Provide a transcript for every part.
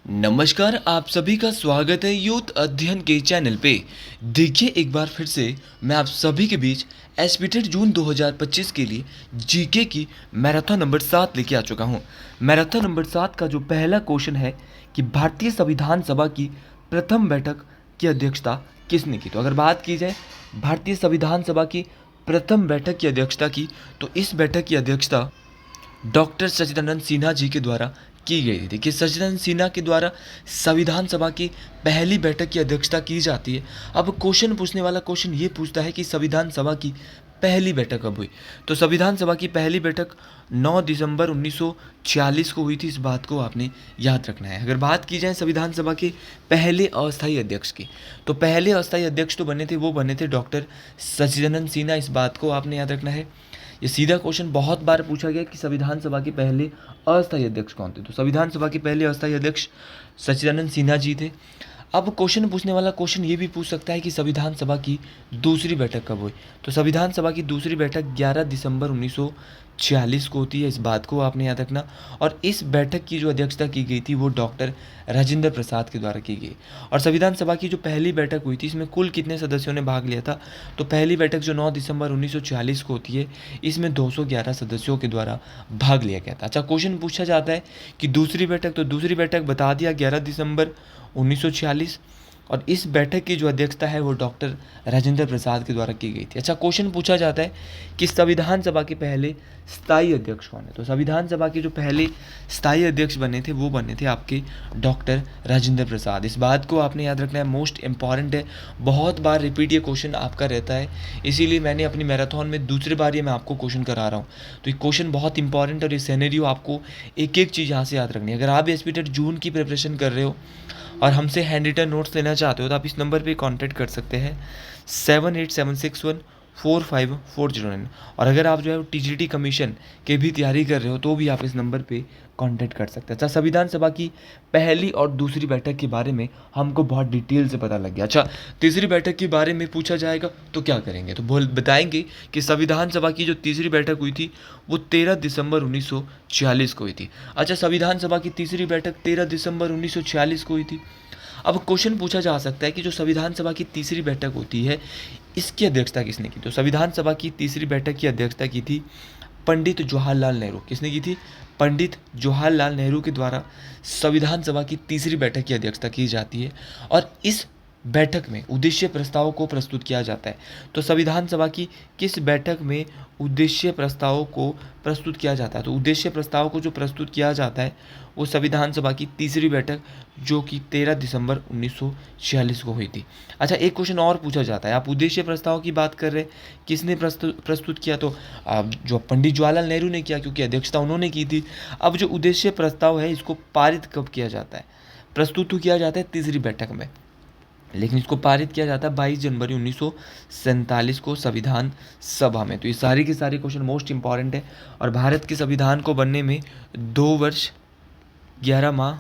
नमस्कार, आप सभी का स्वागत है यूथ अध्ययन के चैनल पे। देखिए एक बार फिर से मैं आप सभी के बीच एसपीटेट जून 2025 के लिए जीके की मैराथन नंबर 7 लेके आ चुका हूँ। मैराथन नंबर 7 का जो पहला क्वेश्चन है कि भारतीय संविधान सभा की प्रथम बैठक की अध्यक्षता किसने की। तो अगर बात की जाए भारतीय संविधान सभा की प्रथम बैठक की अध्यक्षता की, तो इस बैठक की अध्यक्षता डॉक्टर सच्चिदानंद सिन्हा जी के द्वारा की गई थी। देखिए, सच्चिदानंद सिन्हा के द्वारा संविधान सभा की पहली बैठक की अध्यक्षता की जाती है। अब क्वेश्चन पूछने वाला क्वेश्चन ये पूछता है कि संविधान सभा की पहली बैठक कब हुई। तो संविधान सभा की पहली बैठक 9 दिसंबर 1946 को हुई थी। इस बात को आपने याद रखना है। अगर बात की जाए संविधान सभा के पहले अस्थायी अध्यक्ष की, तो पहले अस्थायी अध्यक्ष तो बने थे डॉक्टर सच्चिदानंद सिन्हा। इस बात को आपने याद रखना है। ये सीधा क्वेश्चन बहुत बार पूछा गया कि संविधान सभा के पहले अस्थायी अध्यक्ष कौन थे। तो संविधान सभा के पहले अस्थायी अध्यक्ष सच्चिदानंद सिन्हा जी थे। अब क्वेश्चन पूछने वाला क्वेश्चन ये भी पूछ सकता है कि संविधान सभा की दूसरी बैठक कब हुई। तो संविधान सभा की दूसरी बैठक 11 दिसंबर 1946 को होती है। इस बात को आपने याद रखना। और इस बैठक की जो अध्यक्षता की गई थी वो डॉक्टर राजेंद्र प्रसाद के द्वारा की गई। और संविधान सभा की जो पहली बैठक हुई थी इसमें कुल कितने सदस्यों ने भाग लिया था। तो पहली बैठक जो 9 दिसंबर 1946 को होती है, इसमें 211 सदस्यों के द्वारा भाग लिया गया था। अच्छा, क्वेश्चन पूछा जाता है कि दूसरी बैठक, तो दूसरी बैठक बता दिया 11 दिसंबर 1946। और इस बैठक की जो अध्यक्षता है वो डॉक्टर राजेंद्र प्रसाद के द्वारा की गई थी। अच्छा, क्वेश्चन पूछा जाता है कि संविधान सभा के पहले स्थायी अध्यक्ष कौन है। तो संविधान सभा के जो पहले स्थायी अध्यक्ष बने थे वो बने थे आपके डॉक्टर राजेंद्र प्रसाद। इस बात को आपने याद रखना है, मोस्ट इंपॉर्टेंट है। बहुत बार रिपीट ये क्वेश्चन आपका रहता है, इसीलिए मैंने अपनी मैराथन में दूसरी बार ये मैं आपको क्वेश्चन करा रहा हूँ। तो ये क्वेश्चन बहुत इंपॉर्टेंट और ये सिनेरियो आपको एक एक चीज़ यहाँ से याद रखनी है। अगर आप एसपीटेट जून की प्रिपरेशन कर रहे हो और हमसे हैंड रिटन नोट्स लेना चाहते हो तो आप इस नंबर पे कांटेक्ट कर सकते हैं 7876145409। और अगर आप जो है टीजीटी कमीशन के भी तैयारी कर रहे हो तो भी आप इस नंबर पे कांटेक्ट कर सकते हैं। अच्छा, संविधान सभा की पहली और दूसरी बैठक के बारे में हमको बहुत डिटेल से पता लग गया। अच्छा, तीसरी बैठक के बारे में पूछा जाएगा तो क्या करेंगे, तो बताएंगे कि संविधान सभा की जो तीसरी बैठक हुई थी वो 13 दिसंबर 1946 को हुई थी। अच्छा, संविधान सभा की तीसरी बैठक 13 दिसंबर 1946 को हुई थी। अब क्वेश्चन पूछा जा सकता है कि जो संविधान सभा की तीसरी बैठक होती है इसकी अध्यक्षता किसने की। तो संविधान सभा की तीसरी बैठक की अध्यक्षता की थी पंडित जवाहरलाल नेहरू। किसने की थी? पंडित जवाहरलाल नेहरू के द्वारा संविधान सभा की तीसरी बैठक की अध्यक्षता की जाती है। और इस बैठक में उद्देश्य प्रस्ताव को प्रस्तुत किया जाता है। तो संविधान सभा की किस बैठक में उद्देश्य प्रस्ताव को प्रस्तुत किया जाता है। तो उद्देश्य प्रस्ताव को जो प्रस्तुत किया जाता है वो संविधान सभा की तीसरी बैठक जो कि 13 दिसंबर 1946 को हुई थी। अच्छा, एक क्वेश्चन और पूछा जाता है, आप उद्देश्य प्रस्ताव की बात कर रहे हैं, किसने प्रस्तुत किया। तो जो पंडित जवाहरलाल नेहरू ने किया, क्योंकि अध्यक्षता उन्होंने की थी। अब जो उद्देश्य प्रस्ताव है इसको पारित कब किया जाता है, प्रस्तुत तो किया जाता है तीसरी बैठक में, लेकिन इसको पारित किया जाता है 22 जनवरी 1947 को संविधान सभा में। तो ये सारे के सारे क्वेश्चन मोस्ट इंपॉर्टेंट है। और भारत के संविधान को बनने में 2 वर्ष 11 माह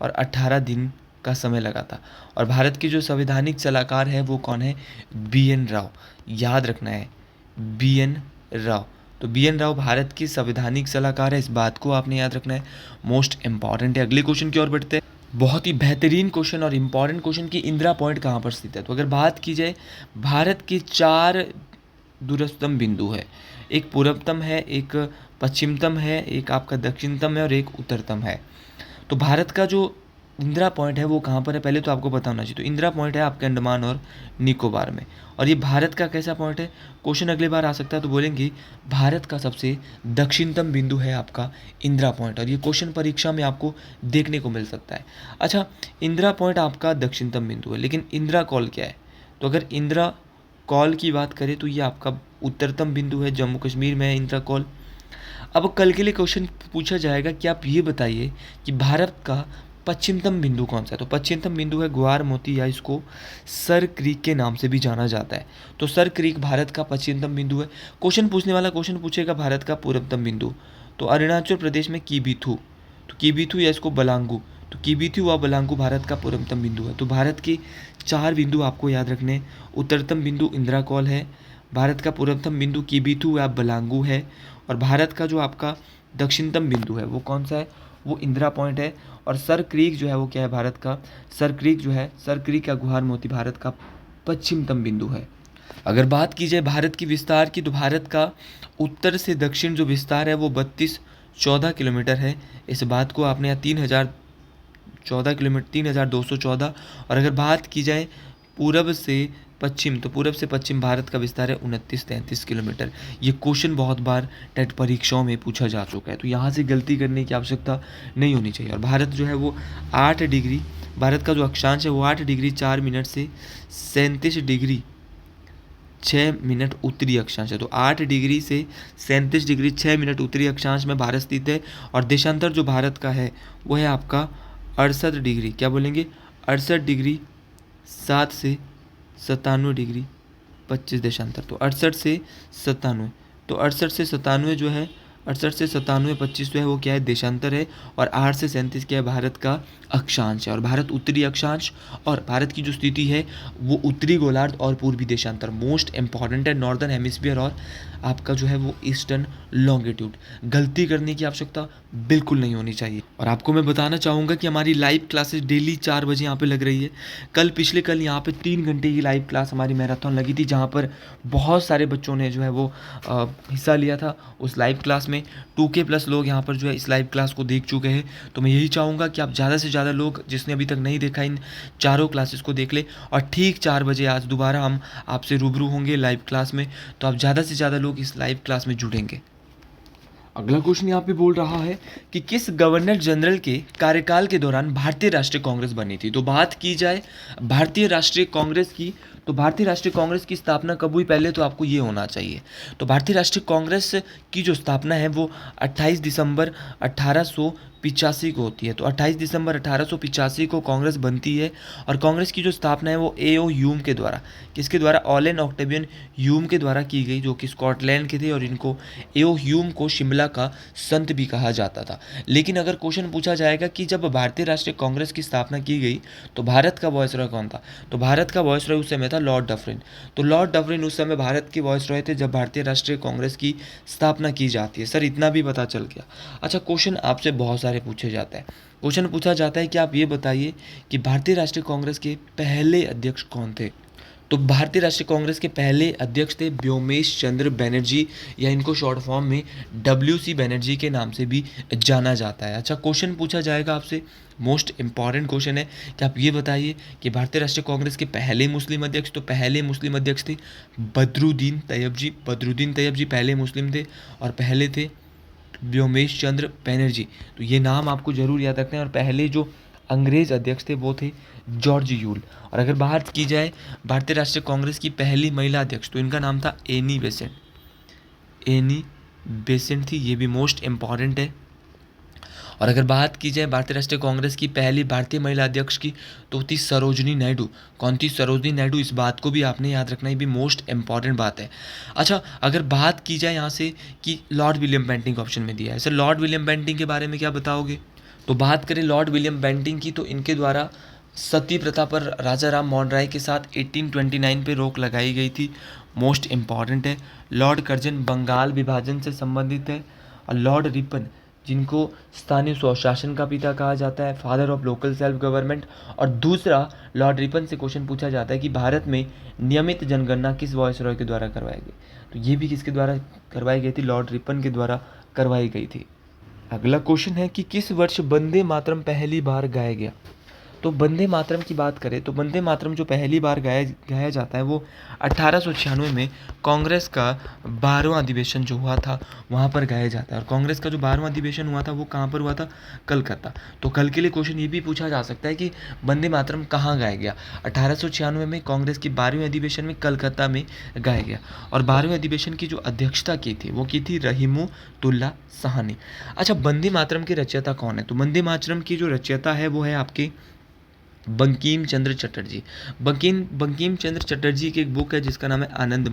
और 18 दिन का समय लगा था। और भारत के जो संवैधानिक सलाहकार है वो कौन है? बी.एन. राव। याद रखना है, बी.एन. राव। तो बी.एन. राव भारत के संवैधानिक सलाहकार है। इस बात को आपने याद रखना है, मोस्ट इंपॉर्टेंट है। अगले क्वेश्चन की ओर बढ़ते हैं। बहुत ही बेहतरीन क्वेश्चन और इम्पॉर्टेंट क्वेश्चन की इंदिरा पॉइंट कहाँ पर स्थित है। तो अगर बात की जाए, भारत के 4 दूरस्थम बिंदु है। एक पूर्वतम है, एक पश्चिमतम है, एक आपका दक्षिणतम है और एक उत्तरतम है। तो भारत का जो इंदिरा पॉइंट है वो कहाँ पर है, पहले तो आपको पता होना चाहिए। तो इंदिरा पॉइंट है आपके अंडमान और निकोबार में। और ये भारत का कैसा पॉइंट है, क्वेश्चन अगले बार आ सकता है तो बोलेंगे भारत का सबसे दक्षिणतम बिंदु है आपका इंदिरा पॉइंट। और ये क्वेश्चन परीक्षा में आपको देखने को मिल सकता है। अच्छा, इंदिरा पॉइंट आपका दक्षिणतम बिंदु है, लेकिन इंदिरा कॉल क्या है। तो अगर इंदिरा कॉल की बात करें तो ये आपका उत्तरतम बिंदु है, जम्मू कश्मीर में है इंदिरा कॉल। अब कल के लिए क्वेश्चन पूछा जाएगा कि आप ये बताइए कि भारत का पश्चिमतम बिंदु कौन सा है। तो पश्चिमतम बिंदु है ग्वार मोती, या इसको सर क्रीक के नाम से भी जाना जाता है। तो सर क्रीक भारत का पश्चिमतम बिंदु है। क्वेश्चन पूछने वाला क्वेश्चन पूछेगा भारत का पूर्वतम बिंदु। तो अरुणाचल प्रदेश में कीबीथू, तो कीबीथू या इसको बलांगू, तो कीबीथू व बलांगू भारत का पूर्वतम बिंदु है। तो भारत के 4 बिंदु आपको याद रखने। उत्तरतम बिंदु इंदिरा कॉल है, भारत का पूर्वतम बिंदु कीबीथू या बलांगू है, और भारत का जो आपका दक्षिणतम बिंदु है वो कौन सा है, वो इंदिरा पॉइंट है। और सर क्रीक जो है वो क्या है भारत का, सर क्रीक जो है, सर क्रीक या गुहार मोती भारत का पश्चिमतम बिंदु है। अगर बात की जाए भारत की विस्तार की, तो भारत का उत्तर से दक्षिण जो विस्तार है वो 3214 किलोमीटर है। इस बात को आपने यहाँ 3014 किलोमीटर, 3214। और अगर बात की जाए पूरब से पश्चिम, तो पूरब से पश्चिम भारत का विस्तार है 2933 किलोमीटर। ये क्वेश्चन बहुत बार टेट परीक्षाओं में पूछा जा चुका है, तो यहाँ से गलती करने की आवश्यकता नहीं होनी चाहिए। और भारत जो है वो 8 डिग्री, भारत का जो अक्षांश है वो 8 डिग्री 4 मिनट से 37 डिग्री 6 मिनट उत्तरी अक्षांश है। तो 8 डिग्री से 37 डिग्री 6 मिनट उत्तरी अक्षांश में भारत स्थित है। और देशांतर जो भारत का है वो है आपका 68 डिग्री, क्या बोलेंगे, 68 डिग्री 7 से 97 डिग्री 25 देशांतर। तो 68 से 97, तो 68 से 97 जो है, 68 से 97 25 जो है वो क्या है, देशांतर है। और 8 से 37 क्या है, भारत का अक्षांश है। और भारत उत्तरी अक्षांश, और भारत की जो स्थिति है वो उत्तरी गोलार्ध और पूर्वी देशांतर, मोस्ट इंपॉर्टेंट है, नॉर्दर्न हेमिस्फीयर और आपका जो है वो ईस्टर्न लॉन्गिट्यूड। गलती करने की आवश्यकता बिल्कुल नहीं होनी चाहिए। और आपको मैं बताना चाहूँगा कि हमारी लाइव क्लासेस डेली 4 बजे यहाँ पे लग रही है। कल यहाँ पे 3 घंटे की लाइव क्लास हमारी मैराथन लगी थी, जहाँ पर बहुत सारे बच्चों ने जो है वो हिस्सा लिया था उस लाइव क्लास में। 2K प्लस लोग यहाँ पर जो है इस लाइव क्लास को देख चुके हैं। तो मैं यही चाहूँगा कि आप ज़्यादा से ज़्यादा लोग, जिसने अभी तक नहीं देखा, इन चारों क्लासेस को देख ले। और ठीक 4 बजे आज दोबारा हम आपसे रूबरू होंगे लाइव क्लास में, तो आप ज़्यादा से ज़्यादा लोग इस लाइव क्लास में जुड़ेंगे। अगला क्वेश्चन यहाँ पे बोल रहा है कि किस गवर्नर जनरल के कार्यकाल के दौरान भारतीय राष्ट्रीय कांग्रेस बनी थी। तो बात की जाए भारतीय राष्ट्रीय कांग्रेस की, तो भारतीय राष्ट्रीय कांग्रेस की स्थापना कब हुई, पहले तो आपको ये होना चाहिए। तो भारतीय राष्ट्रीय कांग्रेस की जो स्थापना है वो 28 दिसंबर 1885 को होती है। तो 28 दिसंबर 1885 को कांग्रेस बनती है। और कांग्रेस की जो स्थापना है वो A.O. ह्यूम के द्वारा, किसके द्वारा, ऑलेन ऑक्टेवियन ह्यूम के द्वारा की गई, जो कि स्कॉटलैंड के थे। और इनको A.O. ह्यूम को शिमला का संत भी कहा जाता था। लेकिन अगर क्वेश्चन पूछा जाएगा कि जब भारतीय राष्ट्रीय कांग्रेस की स्थापना की गई तो भारत का वॉइसरॉय कौन था, तो भारत का वॉइसरॉय उस समय था लॉर्ड डफरिन। तो लॉर्ड डफरिन उस समय भारत के वॉइसरॉय थे जब भारतीय राष्ट्रीय कांग्रेस की स्थापना की जाती है। सर इतना भी पता चल गया। अच्छा, क्वेश्चन आपसे बहुत सारे पूछे जाता है। क्वेश्चन पूछा जाता है कि आप ये बताइए कि भारतीय राष्ट्रीय कांग्रेस के पहले अध्यक्ष कौन थे। तो भारतीय राष्ट्रीय कांग्रेस के पहले अध्यक्ष थे व्योमेश चंद्र बनर्जी, या इनको शॉर्ट फॉर्म में WC बनर्जी के नाम से भी जाना जाता है। अच्छा, क्वेश्चन पूछा जाएगा आपसे, मोस्ट इंपॉर्टेंट क्वेश्चन है कि आप ये बताइए कि भारतीय राष्ट्रीय कांग्रेस के पहले मुस्लिम अध्यक्ष, तो पहले मुस्लिम अध्यक्ष थे बदरुद्दीन तैयब जी। बदरुद्दीन तैयब जी पहले मुस्लिम थे, और पहले थे व्योमेश चंद्र बनर्जी। तो ये नाम आपको जरूर याद रखना है। और पहले जो अंग्रेज अध्यक्ष थे वो थे जॉर्ज यूल। और अगर बात की जाए भारतीय राष्ट्रीय कांग्रेस की पहली महिला अध्यक्ष, तो इनका नाम था एनी बेसेंट। एनी बेसेंट थी, ये भी मोस्ट इंपॉर्टेंट है। और अगर बात की जाए भारतीय राष्ट्रीय कांग्रेस की पहली भारतीय महिला अध्यक्ष की, तो थी सरोजनी नायडू। कौन थी, सरोजनी नायडू। इस बात को भी आपने याद रखना, ये भी मोस्ट इंपॉर्टेंट बात है। अच्छा, अगर बात की जाए यहाँ से कि लॉर्ड विलियम बेंटिंक ऑप्शन में दिया है, सर लॉर्ड विलियम बेंटिंक के बारे में क्या बताओगे। तो बात करें लॉर्ड विलियम बेंटिंक की, तो इनके द्वारा सती प्रथा पर राजा राम मोहन राय के साथ 1829 पे रोक लगाई गई थी, मोस्ट इंपॉर्टेंट है। लॉर्ड कर्जन बंगाल विभाजन से संबंधित है। और लॉर्ड रिपन, जिनको स्थानीय स्वशासन का पिता कहा जाता है, father of local self government. और दूसरा, लॉर्ड रिपन से क्वेश्चन पूछा जाता है कि भारत में नियमित जनगणना किस वॉइसरॉय के द्वारा करवाई गई। तो ये भी किसके द्वारा करवाई गई थी, लॉर्ड रिपन के द्वारा करवाई गई थी। अगला क्वेश्चन है कि किस वर्ष वंदे मातरम पहली बार गाया गया। तो वंदे मातरम की बात करें तो वंदे मातरम जो पहली बार गाया जाता है वो 1896 में कांग्रेस का 12वां अधिवेशन जो हुआ था वहाँ पर गाया जाता है। और कांग्रेस का जो 12वां अधिवेशन हुआ था वो कहाँ पर हुआ था, कलकत्ता। तो कल के लिए क्वेश्चन ये भी पूछा जा सकता है कि वंदे मातरम कहाँ गाया गया। 1896 में कांग्रेस की 12वें अधिवेशन में कलकत्ता में गाया गया। और 12वें अधिवेशन की जो अध्यक्षता की थी वो की थी रहीमुतुल्लाह साहनी। अच्छा, वंदे मातरम के रचयिता कौन है। तो वंदे मातरम की जो रचयिता है वो है आपके बंकिम चंद्र चटर्जी। बंकिम चंद्र चटर्जी की एक बुक है जिसका नाम है आनंद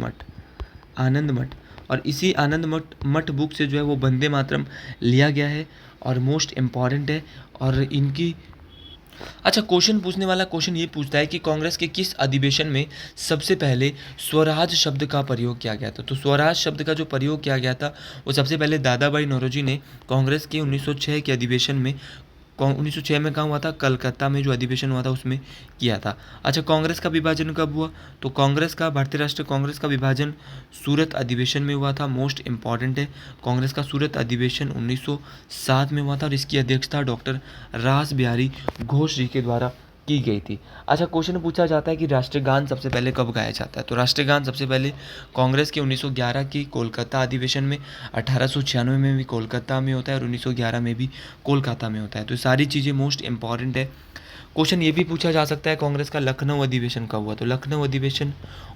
मठ। और इसी आनंद मठ बुक से जो है वो वंदे मातरम लिया गया है और मोस्ट इम्पॉर्टेंट है। और इनकी अच्छा, क्वेश्चन पूछने वाला क्वेश्चन ये पूछता है कि कांग्रेस के किस अधिवेशन में सबसे पहले स्वराज शब्द का प्रयोग किया गया था। तो स्वराज शब्द का जो प्रयोग किया गया था वो सबसे पहले दादा भाई नौरोजी ने कांग्रेस के 1906 के अधिवेशन में 1906 में कहाँ हुआ था? कलकत्ता में जो अधिवेशन हुआ था उसमें किया था। अच्छा, कांग्रेस का विभाजन कब हुआ? तो कांग्रेस का, भारतीय राष्ट्रीय कांग्रेस का विभाजन सूरत अधिवेशन में हुआ था। मोस्ट इंपॉर्टेंट है, कांग्रेस का सूरत अधिवेशन 1907 में हुआ था और इसकी अध्यक्षता डॉक्टर रास बिहारी घोष जी के द्वारा की गई थी। अच्छा, क्वेश्चन पूछा जाता है कि राष्ट्रीय गान सबसे पहले कब गाया जाता है? तो राष्ट्रीय गान सबसे पहले कांग्रेस के 1911 की कोलकाता अधिवेशन में, 1896 में भी कोलकाता में होता है और 1911 में भी कोलकाता में होता है। तो ये सारी चीज़ें मोस्ट इंपॉर्टेंट है। क्वेश्चन ये भी पूछा जा सकता है कांग्रेस का लखनऊ अधिवेशन कब हुआ? तो लखनऊ अधिवेशन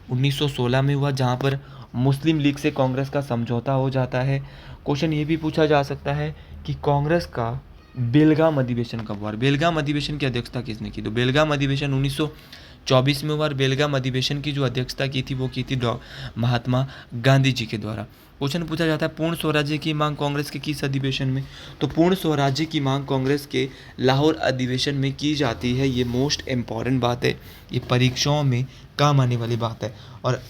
1916 में हुआ, जहाँ पर मुस्लिम लीग से कांग्रेस का समझौता हो जाता है। क्वेश्चन ये भी पूछा जा सकता है कि कांग्रेस का बेलगाम अधिवेशन कब हुआ? बेलगाम अधिवेशन की अध्यक्षता किसने की? तो बेलगाम अधिवेशन 1924 में हुआ और बेलगाम अधिवेशन की जो अध्यक्षता की थी वो की थी महात्मा गांधी जी के द्वारा। क्वेश्चन पूछा जाता है पूर्ण स्वराज्य की मांग कांग्रेस के किस अधिवेशन में? तो पूर्ण स्वराज्य की मांग कांग्रेस के लाहौर अधिवेशन में की जाती है। ये मोस्ट इम्पॉर्टेंट बात है, ये परीक्षाओं में काम आने वाली बात है। और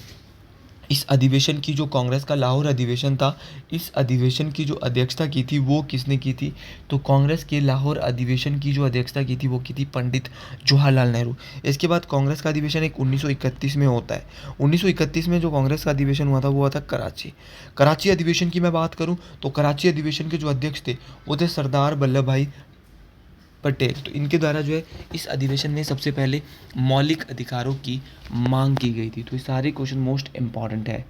इस अधिवेशन की जो कांग्रेस का लाहौर अधिवेशन था, इस अधिवेशन की जो अध्यक्षता की थी वो किसने की थी? तो कांग्रेस के लाहौर अधिवेशन की जो अध्यक्षता की थी वो की थी पंडित जवाहरलाल नेहरू। इसके बाद कांग्रेस का अधिवेशन एक 1931 में होता है। 1931 में जो कांग्रेस का अधिवेशन हुआ था वो हुआ था कराची। कराची अधिवेशन की मैं बात करूँ तो कराची अधिवेशन के जो अध्यक्ष थे वो थे सरदार वल्लभ भाई पटेल। तो इनके द्वारा जो है इस अधिवेशन में सबसे पहले मौलिक अधिकारों की मांग की गई थी। तो ये सारे क्वेश्चन मोस्ट इंपॉर्टेंट है।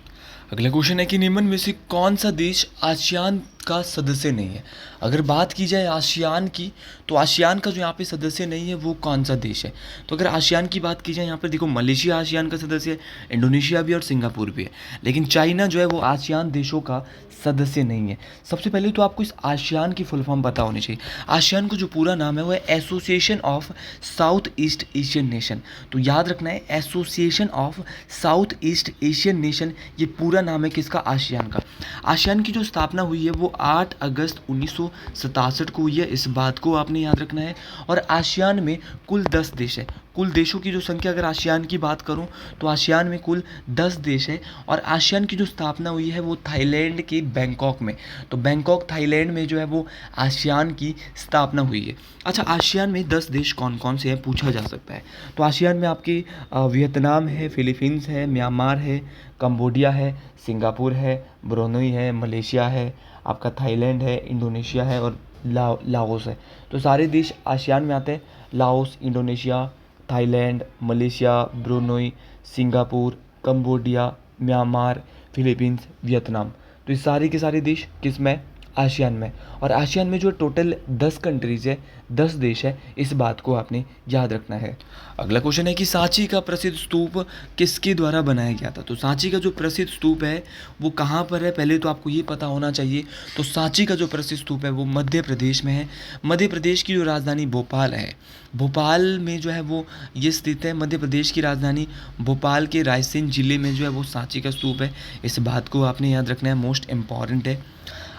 अगला क्वेश्चन है कि निम्न में से कौन सा देश आसियान का सदस्य नहीं है? अगर बात की जाए आसियान की, तो आसियान का जो यहाँ पे सदस्य नहीं है वो कौन सा देश है? तो अगर आसियान की बात की जाए, यहाँ पर देखो मलेशिया आसियान का सदस्य है, इंडोनेशिया भी और सिंगापुर भी है, लेकिन चाइना जो है वो आसियान देशों का सदस्य नहीं है। सबसे पहले तो आपको इस आसियान की फुल फॉर्म पता होनी चाहिए। आसियान का जो पूरा नाम है वो है association of south east Asian nation. तो याद रखना है, association of south east Asian nation, ये पूरा नाम है किसका? आसियान का। आसियान की जो स्थापना हुई है वो 8 अगस्त 1967 को हुई है, इस बात को आपने याद रखना है। और आसियान में कुल 10 देश है। कुल देशों की जो संख्या अगर आसियान की बात करूं तो आसियान में कुल 10 देश है। और आसियान की जो स्थापना हुई है वो थाईलैंड के बैंकॉक में। तो बैंकॉक थाईलैंड में जो है वो आसियान की स्थापना हुई है। अच्छा, आसियान में 10 देश कौन कौन से हैं पूछा जा सकता है। तो आसियान में आपके वियतनाम है, फिलीपींस है, म्यांमार है, कंबोडिया है, सिंगापुर है, ब्रुनेई है, मलेशिया है, आपका थाईलैंड है, इंडोनेशिया है और लाओस है। तो सारे देश आसियान में आते हैं। Laos, Indonesia, Thailand, Malaysia, Brunei, Singapore, Cambodia, Myanmar, Philippines, Vietnam. तो ये सारे के सारे देश किस में? आसियान में। और आसियान में जो टोटल 10 कंट्रीज़ है, 10 देश है, इस बात को आपने याद रखना है। अगला क्वेश्चन है कि सांची का प्रसिद्ध स्तूप किसके द्वारा बनाया गया था? तो सांची का जो प्रसिद्ध स्तूप है वो कहाँ पर है, पहले तो आपको ये पता होना चाहिए। तो सांची का जो प्रसिद्ध स्तूप है वो मध्य प्रदेश में है। मध्य प्रदेश की जो राजधानी भोपाल है, भोपाल में जो है वो ये स्थित है। मध्य प्रदेश की राजधानी भोपाल के रायसेन जिले में जो है वो सांची का स्तूप है, इस बात को आपने याद रखना है, मोस्ट इम्पॉर्टेंट है।